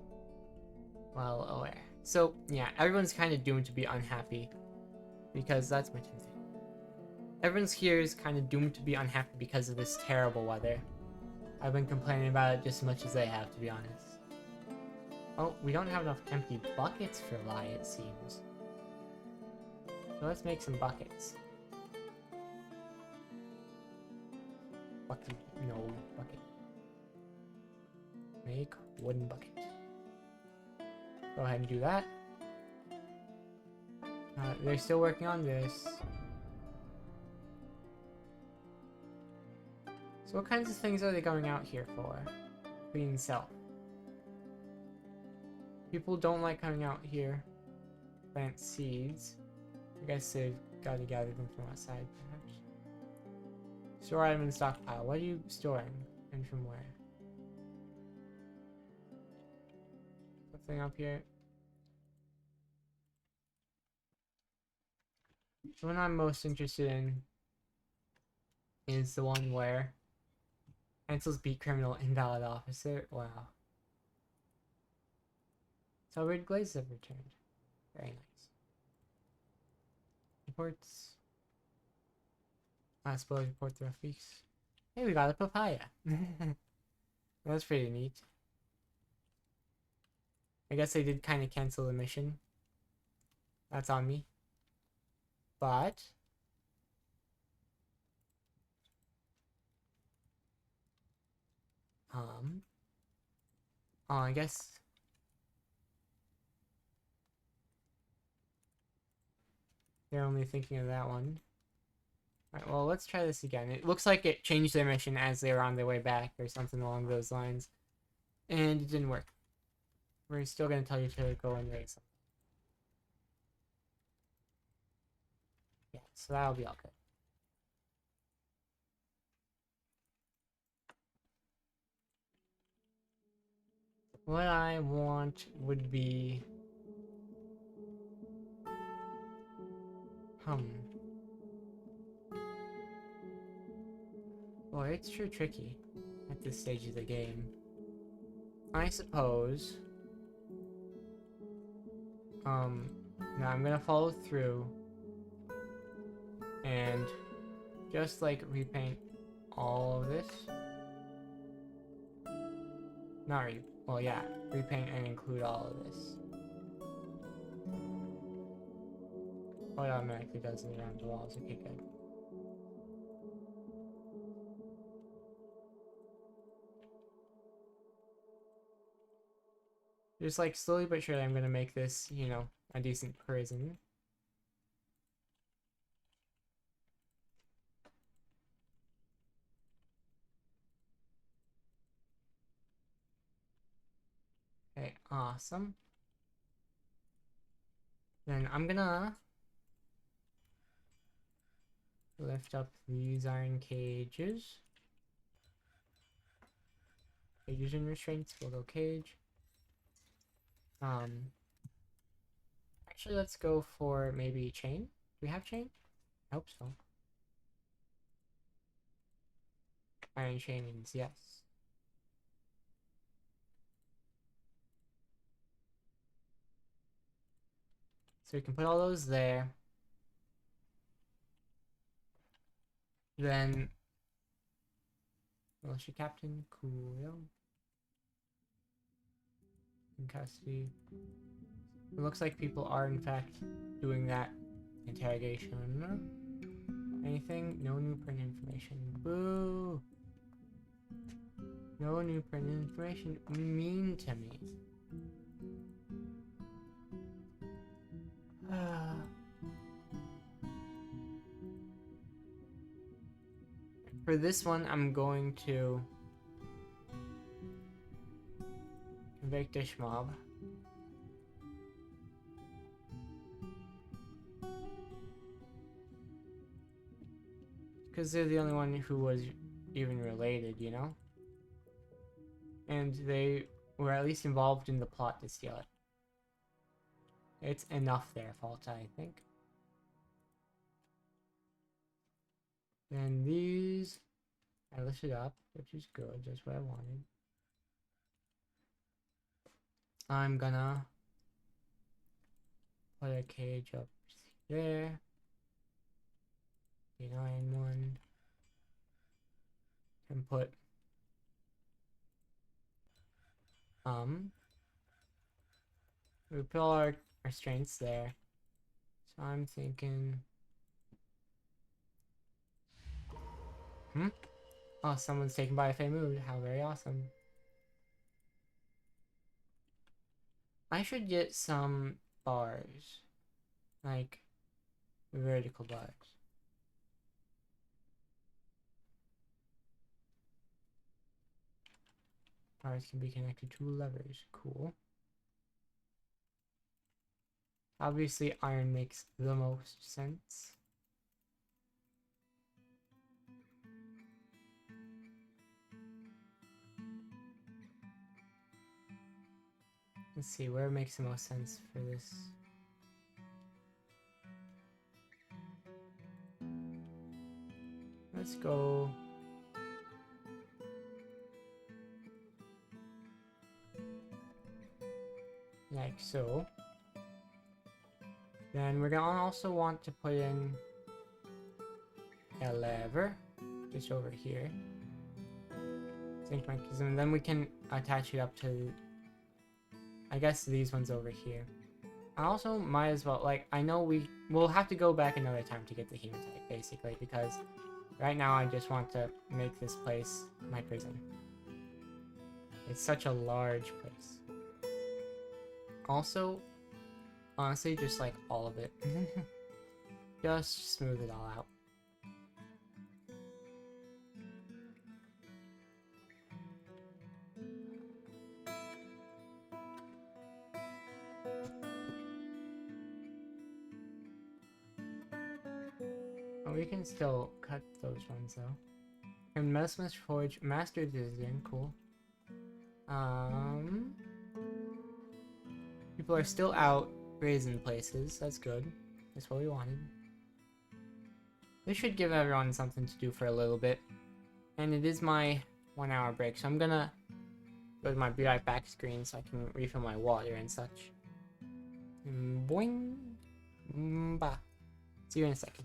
Well aware. So, yeah, everyone's kind of doomed to be unhappy. Because that's my two thing. Everyone's here is kind of doomed to be unhappy because of this terrible weather. I've been complaining about it just as much as they have, to be honest. Oh, we don't have enough empty buckets for Lai, it seems. So let's make some buckets. Bucket, no, bucket. Make wooden bucket. Go ahead and do that. They're still working on this. So what kinds of things are they going out here for? Clean self. People don't like coming out here. Plant seeds. I guess they've got to gather them from outside, perhaps. Store item in stockpile. What are you storing? And from where? Something up here. The one I'm most interested in is the one where Ansel's beat criminal invalid officer. Wow. Celebrated Glaze have returned. Very nice. Reports. Spoilers report the rough weeks. Hey, we got a papaya. That's pretty neat. I guess they did kind of cancel the mission. That's on me. But oh, I guess they're only thinking of that one. Alright, well, let's try this again. It looks like it changed their mission as they were on their way back or something along those lines. And it didn't work. We're still going to tell you to go and raise them. Yeah, so that'll be all good. What I want would be... Boy, it's sure tricky at this stage of the game. I suppose... now I'm gonna follow through and just like repaint all of this. Not well, yeah, repaint and include all of this. Oh, it automatically does it around the walls. Okay, good. Just like slowly but surely I'm gonna make this, you know, a decent prison. Okay, awesome. Then I'm gonna lift up these iron cages. Cages and restraints, we'll go cage. Actually, let's go for maybe chain. Do we have chain? I hope so. Iron chains, yes. So we can put all those there. Then, militia captain, cool. In custody. It looks like people are in fact doing that interrogation. Anything? No new print information. Boo! No new print information. Mean to me. For this one, I'm going to convict a schmob. Because they're the only one who was even related, you know? And they were at least involved in the plot to steal it. It's enough their fault, I think. Then these, I lifted up, which is good, just what I wanted. I'm gonna put a cage up there. Iron one. And put we put all our strengths there. So I'm thinking oh, someone's taken by a Fey mood. How very awesome. I should get some bars. Like vertical bars. Bars can be connected to levers. Cool. Obviously, iron makes the most sense. Let's see, where makes the most sense for this? Let's go like so. Then we're gonna also want to put in a lever just over here. Zinc mechanism, and then we can attach it up to, I guess, these ones over here. I also might as well, like, I know we'll have to go back another time to get the hematite, basically, because right now I just want to make this place my prison. It's such a large place. Also, honestly, just like all of it. Just smooth it all out. Oh, we can still cut those ones though. And Metalsmith Forge mastered this in, cool. People are still out raising places, that's good. That's what we wanted. This should give everyone something to do for a little bit. And it is my 1 hour break, so I'm gonna go to my be right back screen so I can refill my water and such. Boing! Bah. See you in a second.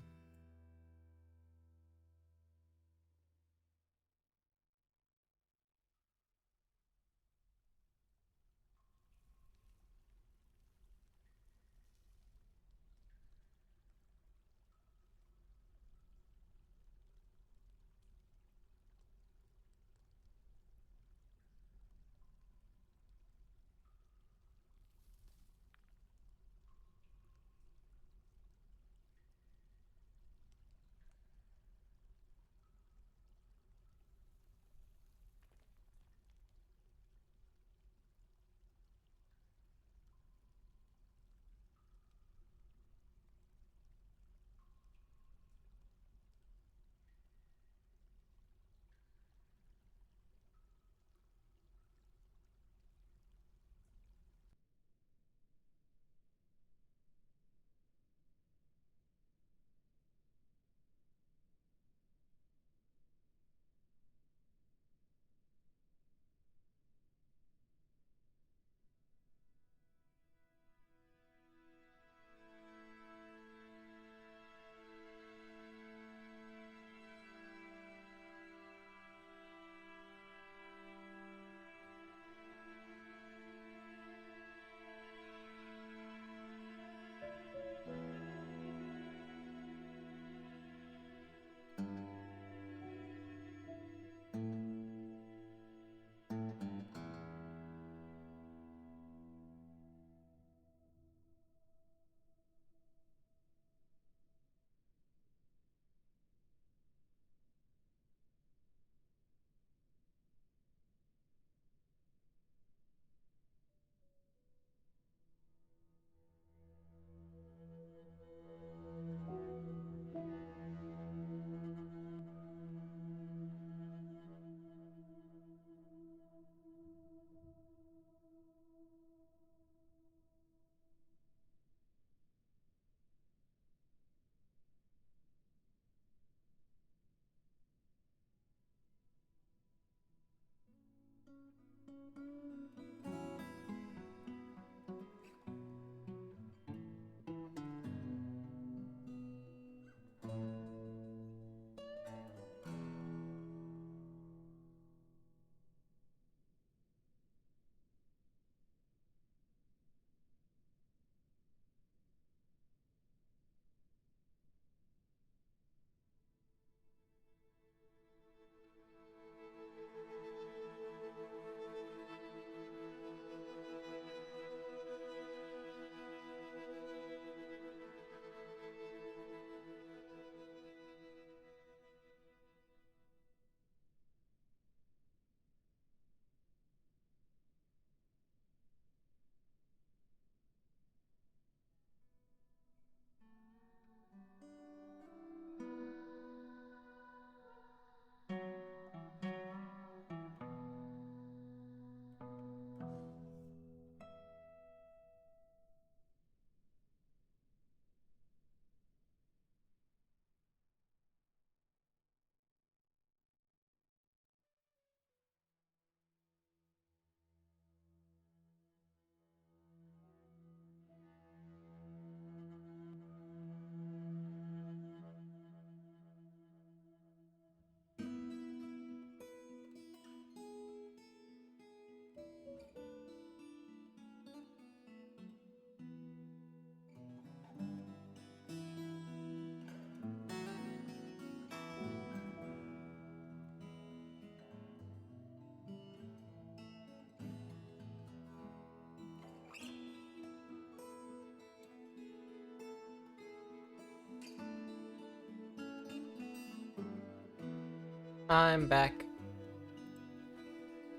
I'm back.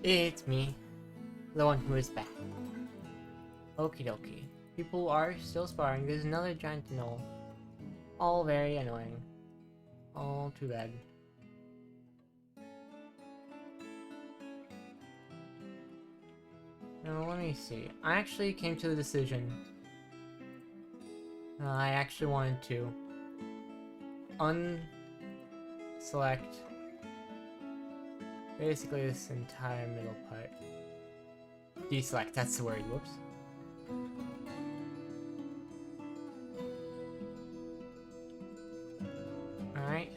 It's me, the one who is back. Okie dokie. People are still sparring. There's another giant gnoll. All very annoying. All too bad. Now let me see. I actually came to the decision. I actually wanted to unselect basically this entire middle part. Deselect, that's the word, whoops. Alright.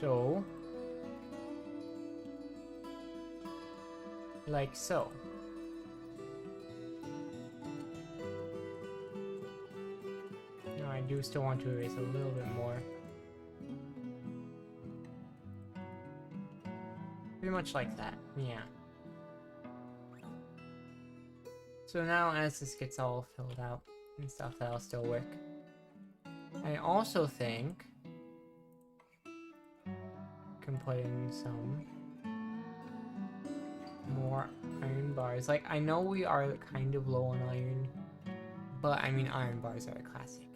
So, like so. No, I do still want to erase a little bit more. Pretty much like that, yeah. So now as this gets all filled out and stuff, that'll still work. I also think I can put in some more iron bars. Like, I know we are kind of low on iron, but I mean iron bars are a classic.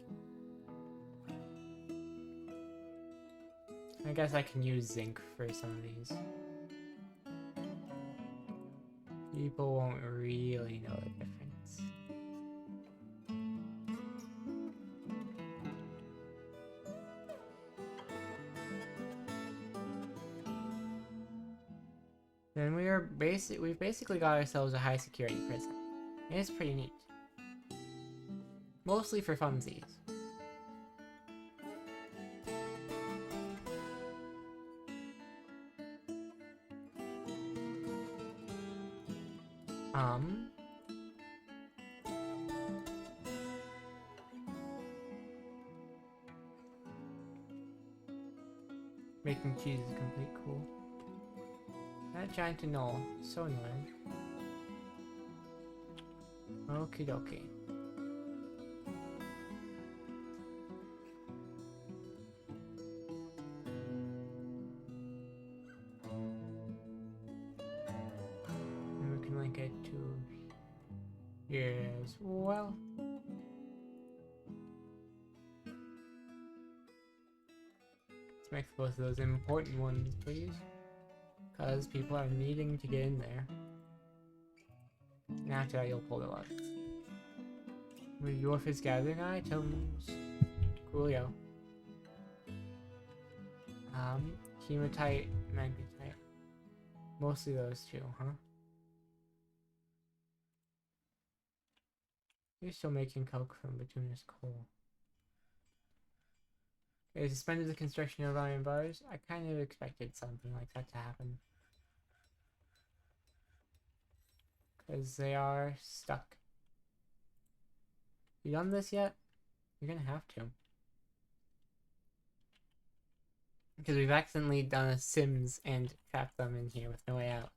I guess I can use zinc for some of these. People won't really know the difference. Then we've basically got ourselves a high security prison. It's pretty neat. Mostly for funsies. Making cheese is complete cool. That giant gnoll, so annoying. Okie dokie. And we can link it to here as well. Let's make both of those important ones, please. Because people are needing to get in there. And after that, you'll pull the luck. With Yorfis gathering items. Coolio. Hematite, magnetite. Mostly those two, huh? You're still making coke from bituminous coal. Okay, suspended the construction of iron bars. I kind of expected something like that to happen. Because they are stuck. You done this yet? You're gonna have to. Because we've accidentally done a Sims and trapped them in here with no way out.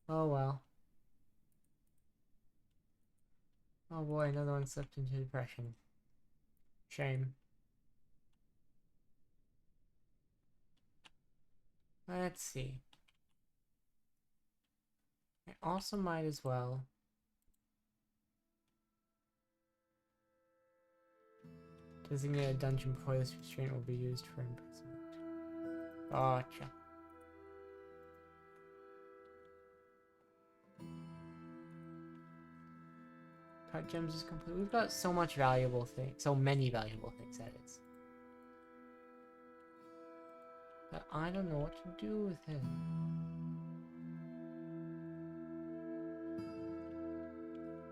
Oh well. Oh boy, another one slipped into depression. Shame. Let's see. I also might as well designate a dungeon before this restraint will be used for imprisonment. Gotcha. Cut gems is complete. We've got so much valuable things, so many valuable things that is. But I don't know what to do with it.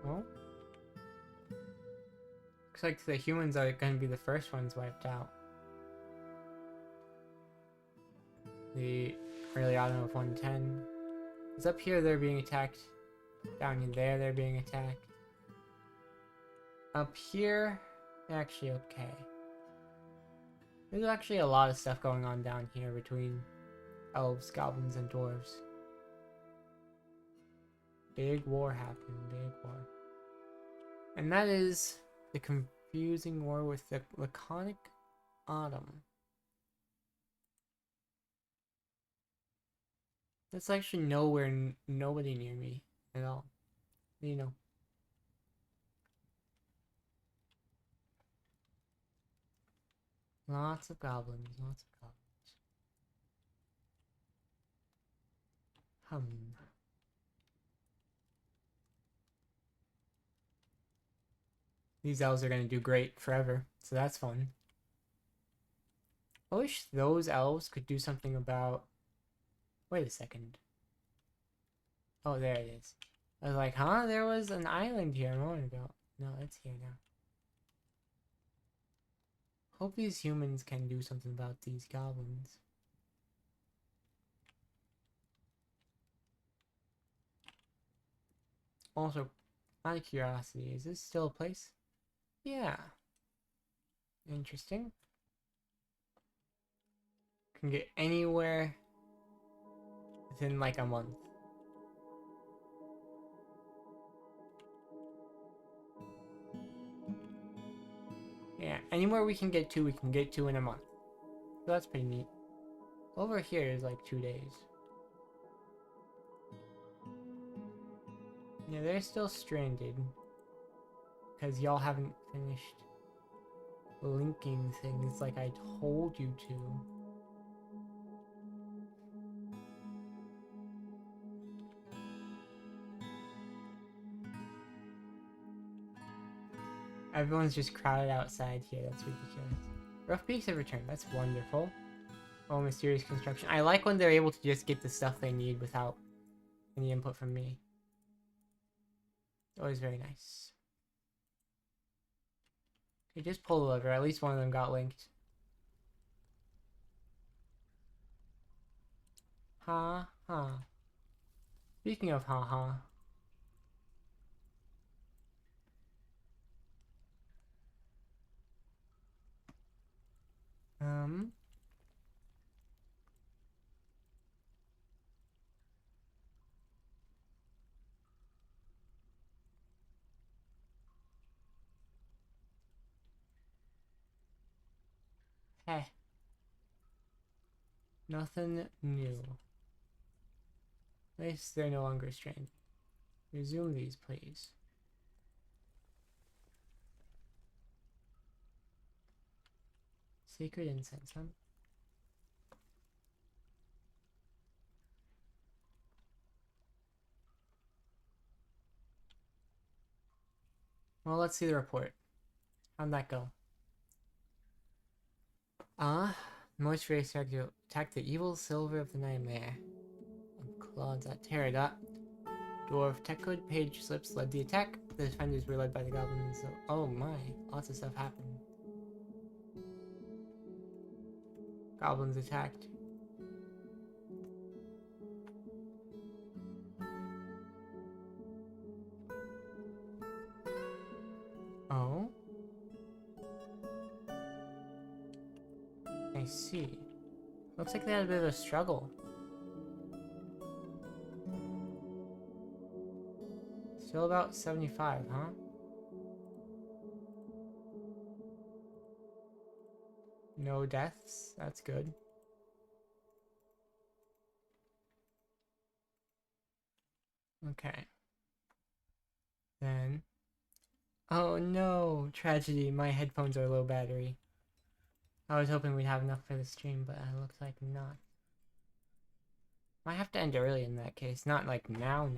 Oh? Looks like the humans are going to be the first ones wiped out. The early autumn of 110. Because up here they're being attacked. Down in there they're being attacked. Up here, they're actually okay. There's actually a lot of stuff going on down here between elves, goblins, and dwarves. Big war happened, big war. And that is the confusing war with the laconic autumn. There's actually nobody near me at all. You know. Lots of goblins, lots of goblins. These elves are gonna do great forever, so that's fun. I wish those elves could do something about... Wait a second. Oh, there it is. I was like, huh? There was an island here a moment ago. No, it's here now. Hope these humans can do something about these goblins. Also, out of curiosity, is this still a place? Yeah. Interesting. Can get anywhere within like a month. Yeah, anywhere we can get to in a month. So that's pretty neat. Over here is like 2 days. Yeah, they're still stranded. Because y'all haven't finished linking things like I told you to. Everyone's just crowded outside here. That's ridiculous. Rough Peaks have returned. That's wonderful. Oh, mysterious construction. I like when they're able to just get the stuff they need without any input from me. Always very nice. Okay, just pull the lever. At least one of them got linked. Ha ha. Speaking of ha ha. Um. Heh. Nothing new. At least they're no longer stranded. Resume these, please. Sacred incense, huh? Well, let's see the report. How'd that go? Moist Ray started to attack the evil silver of the nightmare. Claude's at Pterodot. Dwarf Techhood page slips led the attack. The defenders were led by the goblins. So, oh my, lots of stuff happened. Goblins attacked. Oh? I see. Looks like they had a bit of a struggle. Still about 75, huh? No deaths? That's good. Okay. Then... Oh no! Tragedy, my headphones are low battery. I was hoping we'd have enough for the stream, but it looks like not. Might have to end early in that case. Not like now,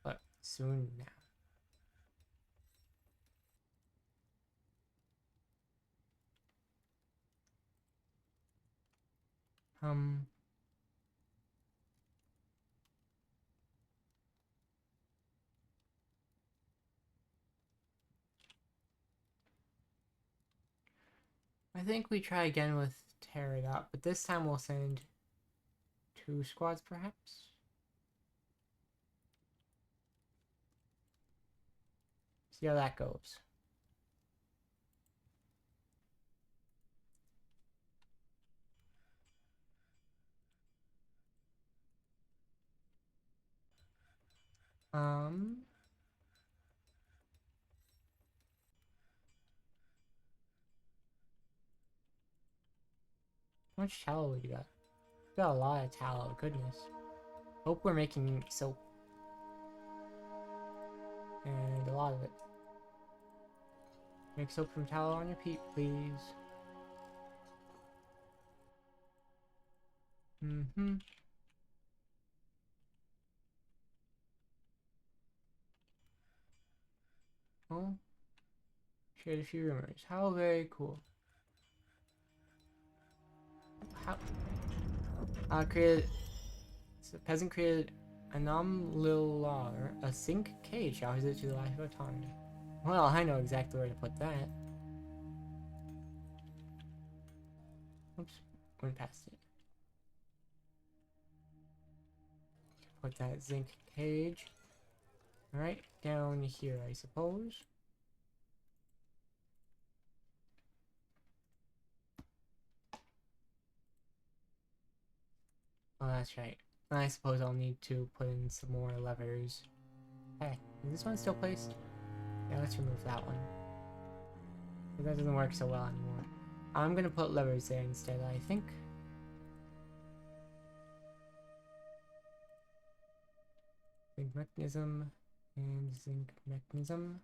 but soon now. I think we try again with Pterodot, but this time we'll send 2 squads, perhaps? See how that goes. How much tallow we got? We got a lot of tallow, goodness. Hope we're making soap. And a lot of it. Make soap from tallow on your peat, please. Mm-hmm. Oh. Shared a few rumors. How very cool. How created so peasant created a nomlilar, a sink cage, offers it to the life of autonomy. Well, I know exactly where to put that. Oops, went past it. Put that zinc cage right down here, I suppose. Oh, that's right. I suppose I'll need to put in some more levers. Hey, is this one still placed? Yeah, let's remove that one. That doesn't work so well anymore. I'm gonna put levers there instead, I think. Zinc mechanism and zinc mechanism.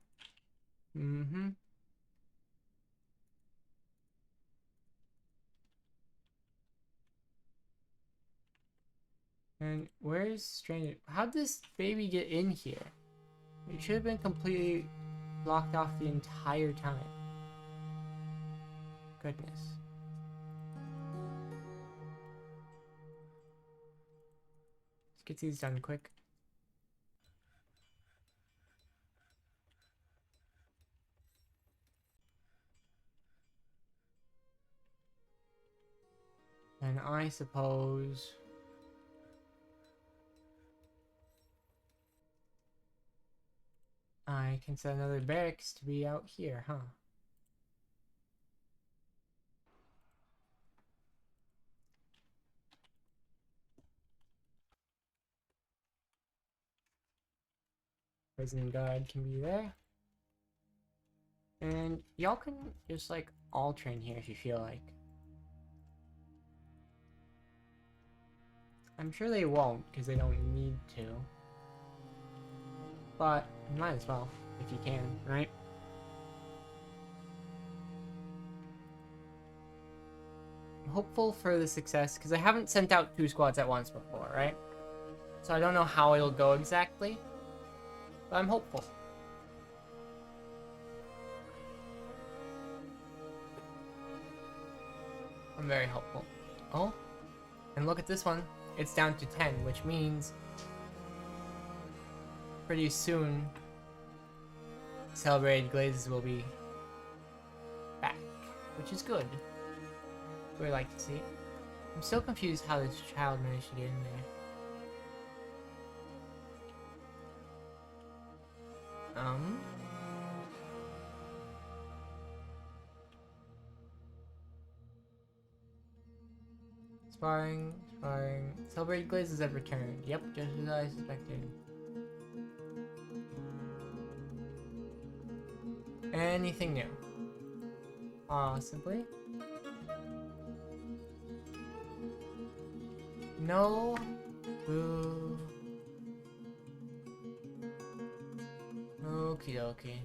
Mm-hmm. And where's stranded? How'd this baby get in here? It should have been completely blocked off the entire time. Goodness. Let's get these done quick. And I suppose I can set another barracks to be out here, huh? Prison guard can be there. And y'all can just like all train here if you feel like. I'm sure they won't because they don't need to. But you might as well if you can, right? I'm hopeful for the success because I haven't sent out 2 squads at once before, right? So I don't know how it'll go exactly, but I'm hopeful. I'm very hopeful. Oh, and look at this one. It's down to 10, which means pretty soon Celebrated Glazes will be back, which is good. We like to see. I'm still confused how this child managed to get in there. Sparring. Celebrated Glazes have returned. Yep, just as I suspected. Anything new? Possibly. No. Boo. Okie dokie.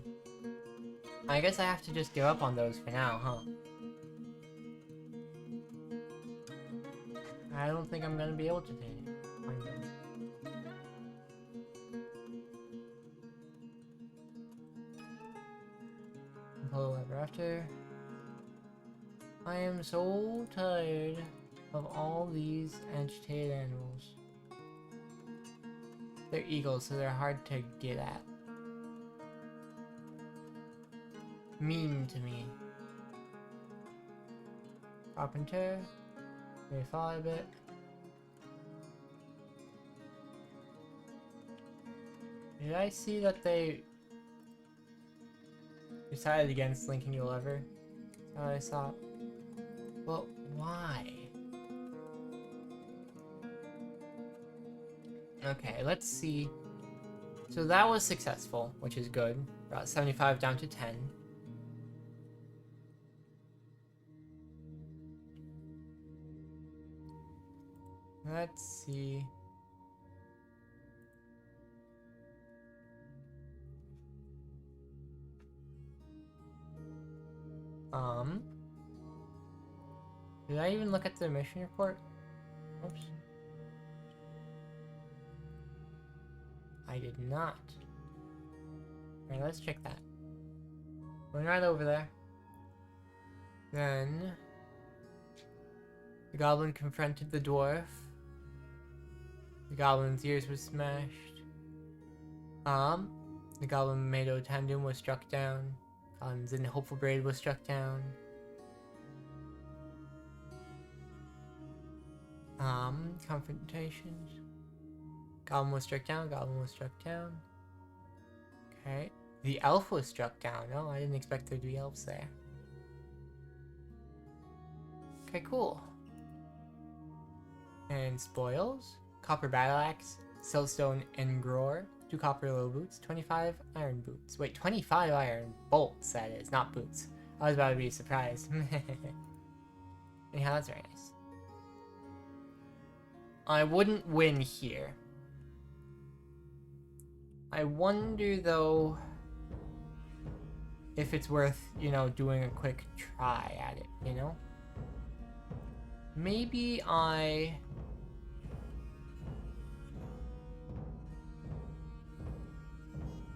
I guess I have to just give up on those for now, huh? I don't think I'm gonna be able to find them. Pull ever after. I am so tired of all these agitated animals. They're eagles, so they're hard to get at. Mean to me. Carpenter. They fall a bit. Did I see that they decided against linking your lever? That's how I saw it. Well, why? Okay, let's see. So that was successful, which is good. Brought 75 down to 10. Let's see. Um, did I even look at the mission report? Oops. I did not. Alright, let's check that. Going right over there. Then the goblin confronted the dwarf. The goblin's ears were smashed. The goblin Mado Tandem was struck down. Goblin's in Hopeful Braid was struck down. Confrontations. Goblin was struck down, goblin was struck down. Okay. The elf was struck down. No, I didn't expect there to be elves there. Okay, cool. And spoils. Copper battle axe, siltstone and grower. 2 copper low boots, 25 iron boots. Wait, 25 iron bolts, that is, not boots. I was about to be surprised. Anyhow, that's very nice. I wouldn't win here. I wonder, though, if it's worth, you know, doing a quick try at it, you know? Maybe I...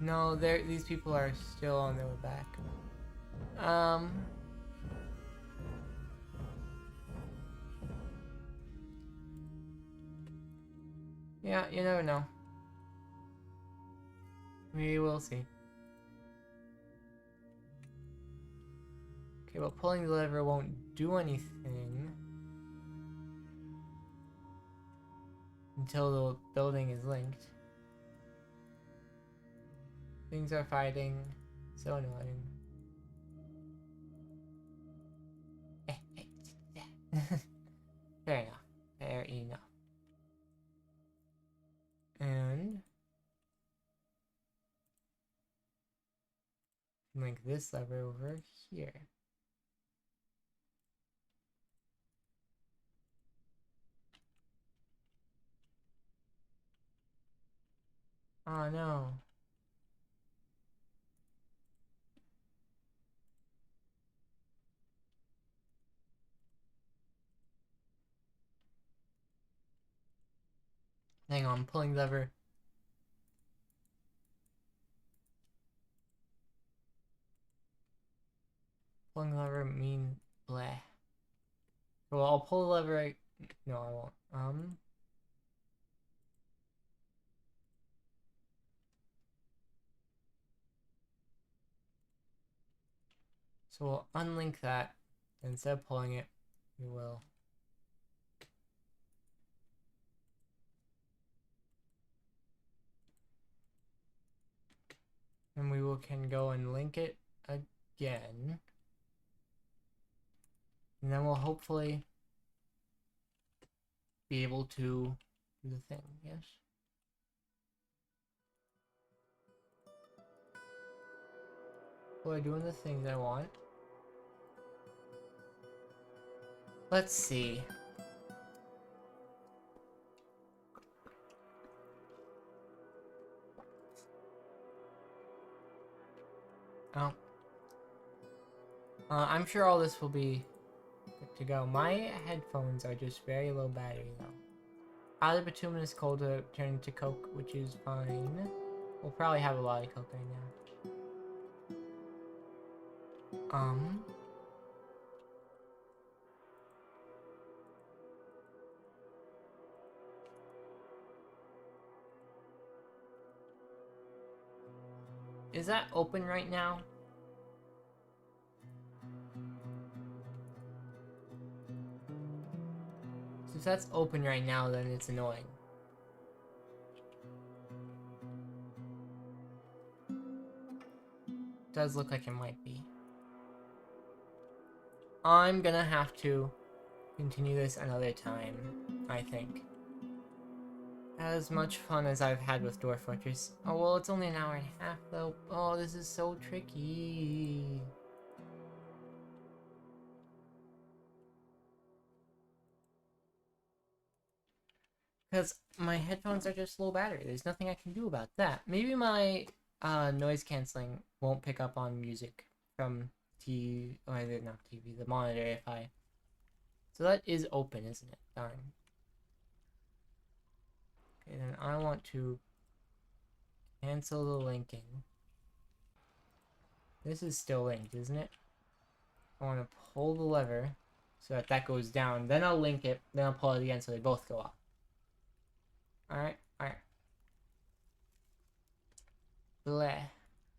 No, these people are still on their way back. Yeah, you never know. We will see. Okay, well, pulling the lever won't do anything until the building is linked. Things are fighting. So annoying. Fair enough. Fair enough. And link this lever over here. Oh no. Hang on, pulling lever. Pulling lever mean bleh. Well, I'll pull the lever. No, I won't. So we'll unlink that. Instead of pulling it, we will. And we can go and link it again. And then we'll hopefully be able to do the thing, yes? Well, I'm doing the things I want. Let's see. Oh. I'm sure all this will be good to go. My headphones are just very low battery though. Either bituminous coal to turn into coke, which is fine. We'll probably have a lot of coke right now. Is that open right now? So if that's open right now, then it's annoying. Does look like it might be. I'm gonna have to continue this another time, I think. As much fun as I've had with Dwarf Fortress. Oh, well, it's only an hour and a half, though. Oh, this is so tricky. Because my headphones are just low battery. There's nothing I can do about that. Maybe my noise canceling won't pick up on music from TV, oh, not TV, the monitor if I... So that is open, isn't it? Darn. Okay, then I want to cancel the linking. This is still linked, isn't it? I want to pull the lever so that that goes down. Then I'll link it. Then I'll pull it again so they both go up. Alright, alright. Bleh.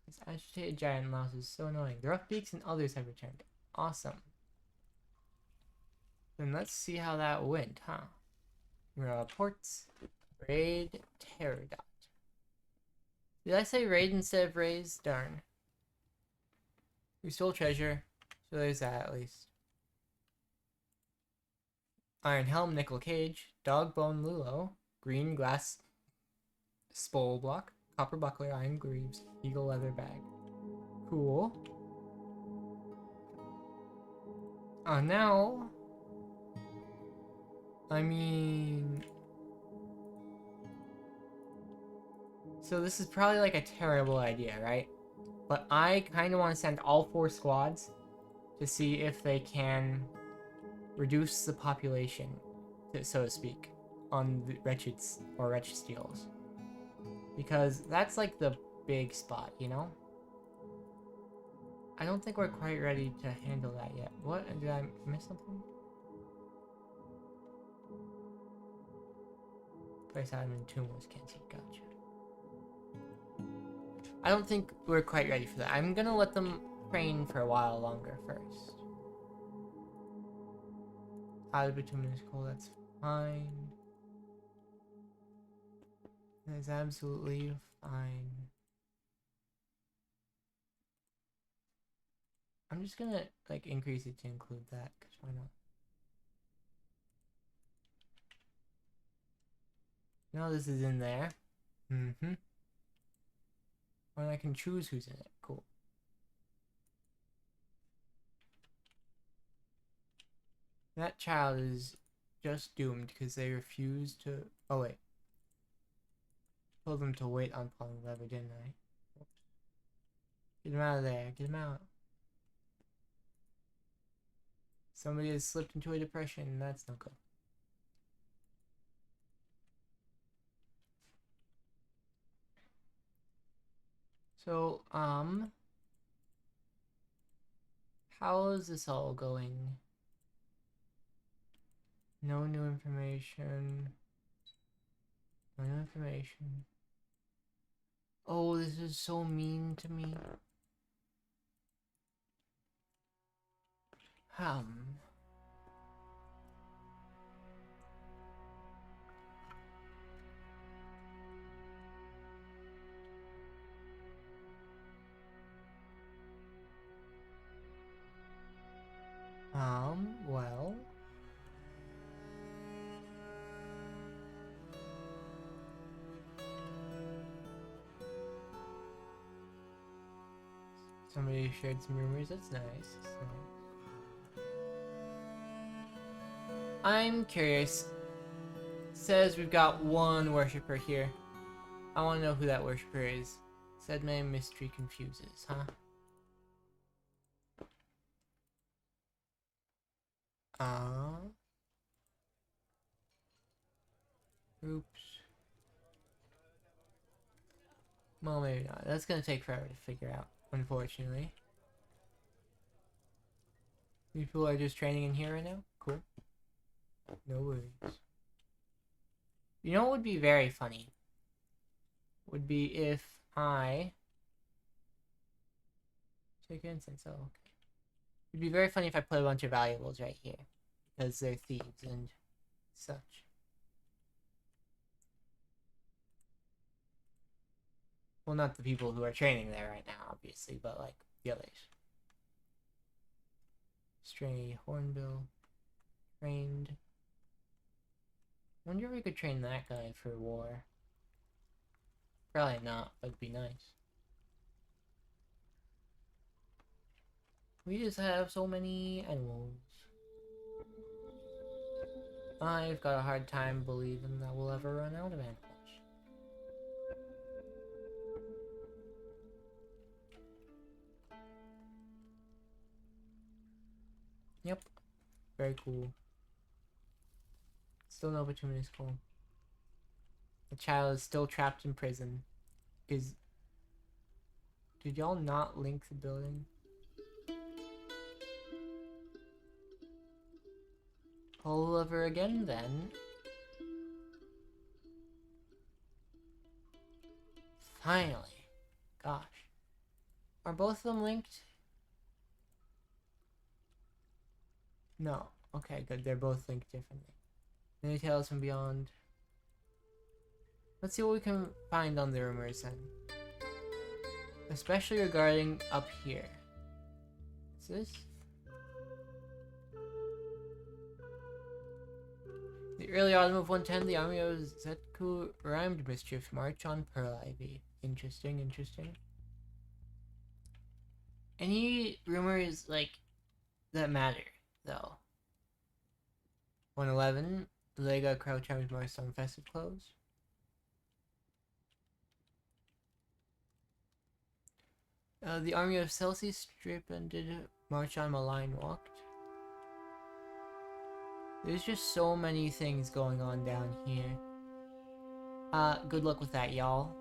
This agitated giant mouse is so annoying. The rough beaks and others have returned. Awesome. Then let's see how that went, huh? Reports. Raid terror dot. Did I say raid instead of raise? Darn. We stole treasure. So there's that at least. Iron helm, nickel cage, dog bone lulo, green glass spole block, copper buckler, iron greaves, eagle leather bag. Cool. Now, I mean, so this is probably like a terrible idea, right? But I kind of want to send all 4 squads to see if they can reduce the population, so to speak, on the wretched steels. Because that's like the big spot, you know? I don't think we're quite ready to handle that yet. What? Did I miss something? Place item in tomb was cancelled. Gotcha. I don't think we're quite ready for that. I'm gonna let them train for a while longer first. Out of bitumen is cool, that's fine. That's absolutely fine. I'm just gonna like increase it to include that, because why not? Now this is in there. Mm-hmm. And I can choose who's in it. Cool. That child is just doomed because they refuse to... Oh, wait. Told them to wait on pulling the lever, didn't I? Oops. Get him out of there. Get him out. Somebody has slipped into a depression. That's no good. So, how is this all going? No new information. No new information. Oh, this is so mean to me. Well. Somebody shared some rumors. That's nice. That's nice. I'm curious. It says we've got one worshiper here. I want to know who that worshiper is. Said my mystery confuses, huh? Oops. Well, maybe not. That's gonna take forever to figure out, unfortunately. People are just training in here right now? Cool. No worries. You know what would be very funny? Would be if I... Take incense, oh, okay. It'd be very funny if I put a bunch of valuables right here. Because they're thieves and such. Well, not the people who are training there right now, obviously, but like the others. Stray hornbill. Trained. Wonder if we could train that guy for war. Probably not, but it'd be nice. We just have so many animals. I've got a hard time believing that we'll ever run out of animals. Yep. Very cool. Still no bituminous coal. The child is still trapped in prison. Did y'all not link the building? Pull over again then. Finally. Gosh. Are both of them linked? No. Okay, good. They're both linked differently. Many Tales from Beyond. Let's see what we can find on the rumors then. Especially regarding up here. What's this? The early autumn of 110, the army of Zetku rhymed mischief march on Pearl Ivy. Interesting, interesting. Any rumors, like, that matter, though? 111, the Lega Crow Charms marched on festive clothes. The army of Celsi Strip and did march on Malign walked. There's just so many things going on down here. Good luck with that, y'all.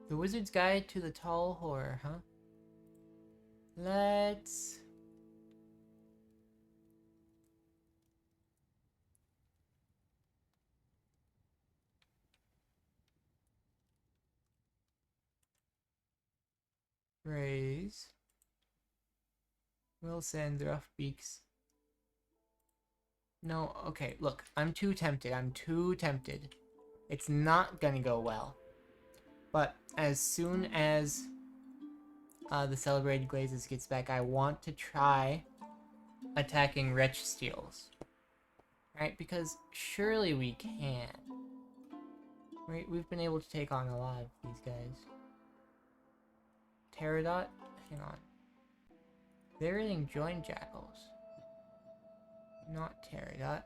The Wizard's Guide to the Tall Horror, huh? Let's... raise. Will send rough beaks. No, okay, look, I'm too tempted. It's not gonna go well. But as soon as the Celebrated Glazes gets back, I want to try attacking Wretch Steels. Right? Because surely we can. Right? We've been able to take on a lot of these guys. Pterodot? Hang on. They're eating joint jackals. Not Pterodot.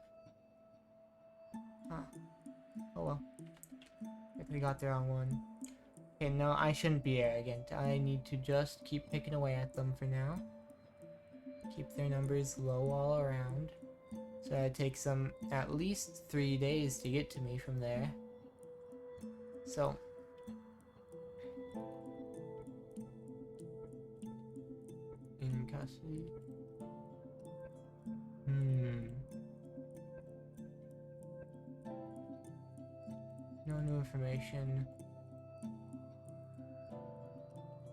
Huh. Oh well. Definitely got the wrong one. Okay, no, I shouldn't be arrogant. I need to just keep picking away at them for now. Keep their numbers low all around. So it takes them at least 3 days to get to me from there. So... in custody. No new information.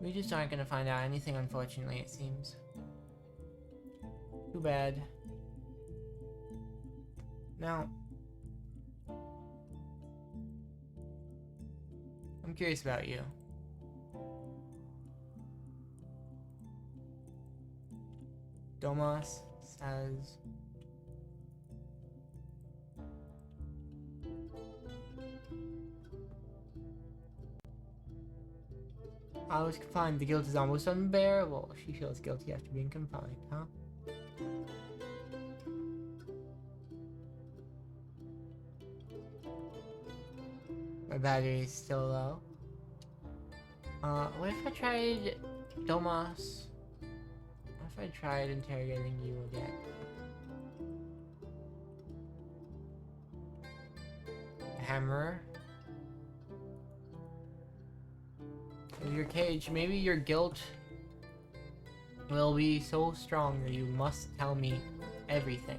We just aren't gonna find out anything, unfortunately, it seems. Too bad. Now, I'm curious about you. Domas says... I was confined. The guilt is almost unbearable. She feels guilty after being confined, huh? My battery is still low. What if I tried Domas? What if I tried interrogating you again? Hammer. Your cage, maybe your guilt will be so strong that you must tell me everything.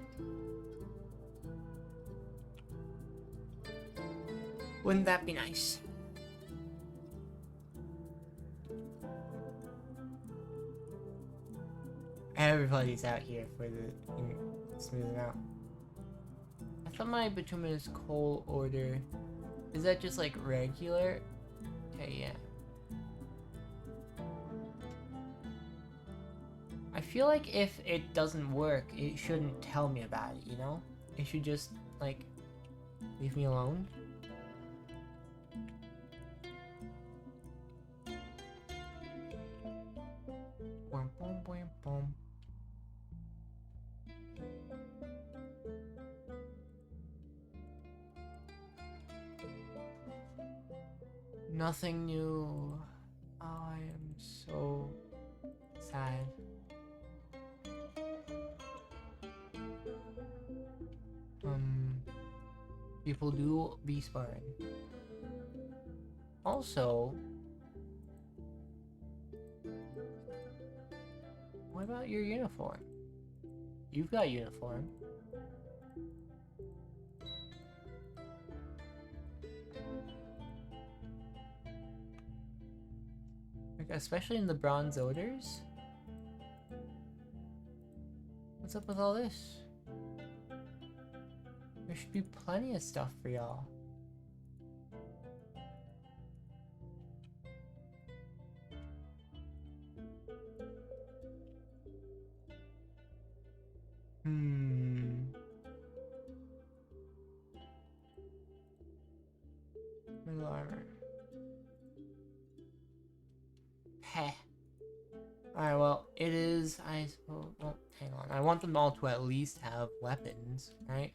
Wouldn't that be nice? Everybody's out here for the smooth out. I thought my bituminous coal order, is that just like regular? Okay, yeah. I feel like if it doesn't work, it shouldn't tell me about it, you know? It should just, like, leave me alone. Boom, boom, boom, boom. Nothing new. I am so sad. People do be sparring. Also, what about your uniform? You've got uniform. Like, especially in the bronze odors. What's up with all this? There should be plenty of stuff for y'all. Middle armor. Heh. Alright, well, it is, I suppose, well, hang on. I want them all to at least have weapons, right?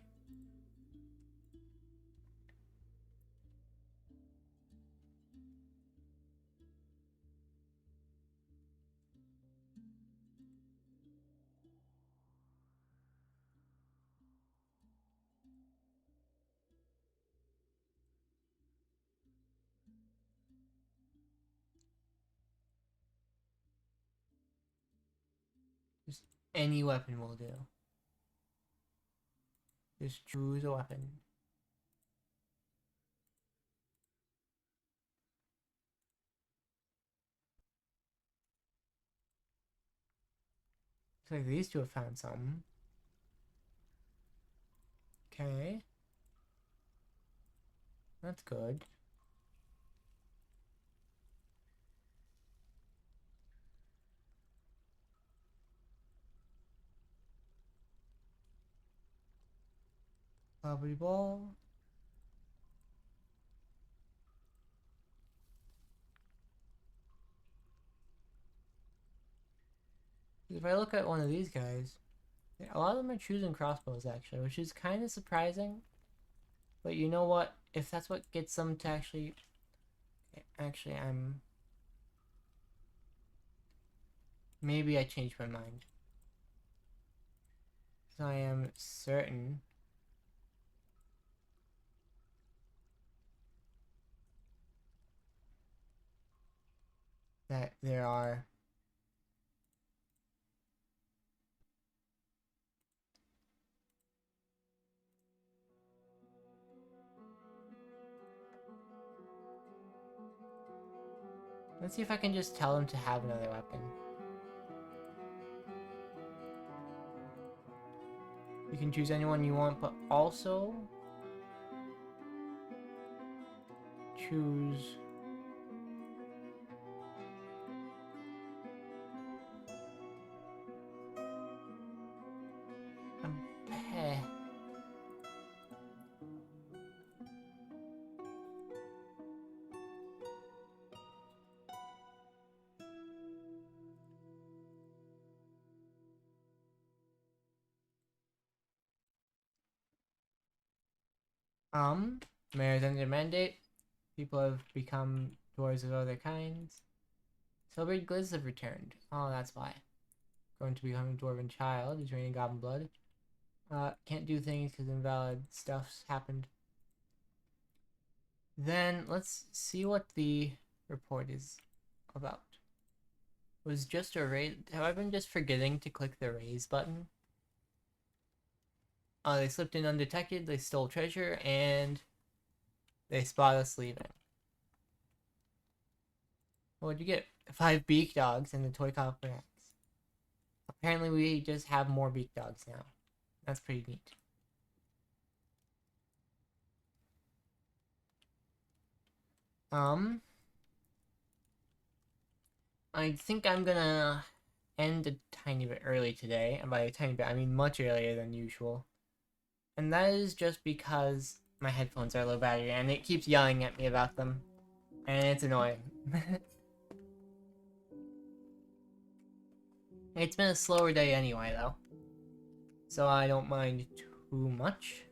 Just any weapon will do. Just choose a weapon. Looks like these two have found something. Okay. That's good. Bubbly ball. If I look at one of these guys, a lot of them are choosing crossbows actually, which is kind of surprising. But you know what? If that's what gets them to actually... Actually, maybe I changed my mind. Because I am certain that there are... Let's see if I can just tell them to have another weapon. You can choose anyone you want, but also choose a pair. Mayor's ended mandate. People have become dwarves of other kinds. Celebrated glitz have returned. Oh, that's why. Going to become a dwarven child is raining goblin blood. Can't do things because invalid stuff's happened. Then let's see what the report is about. Was just a raise. Have I been just forgetting to click the raise button? They slipped in undetected, they stole treasure, and they spot us leaving. What'd you get? 5 beak dogs and the toy copper axe. Apparently we just have more beak dogs now. That's pretty neat. I think I'm gonna end a tiny bit early today, and by a tiny bit I mean much earlier than usual. And that is just because my headphones are low battery and it keeps yelling at me about them. And it's annoying. It's been a slower day anyway, though. So I don't mind too much.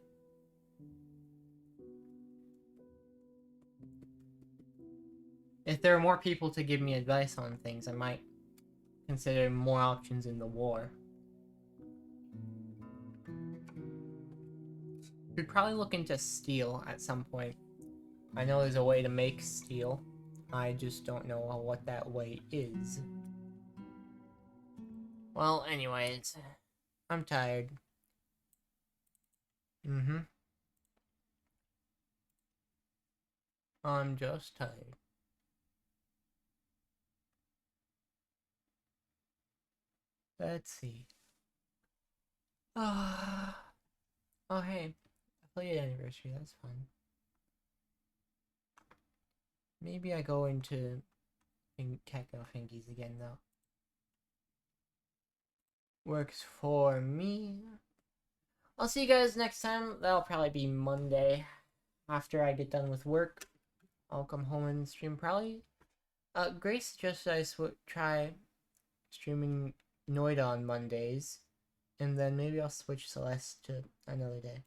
If there are more people to give me advice on things, I might consider more options in the war. Should probably look into steel at some point. I know there's a way to make steel. I just don't know what that way is. Well, anyways, I'm tired. I'm just tired. Let's see. Oh, hey. Affiliate anniversary, that's fun. Maybe I go into Techno Fingies again, though. Works for me. I'll see you guys next time. That'll probably be Monday. After I get done with work, I'll come home and stream probably. Grace suggested I try streaming Noida on Mondays. And then maybe I'll switch Celeste to another day.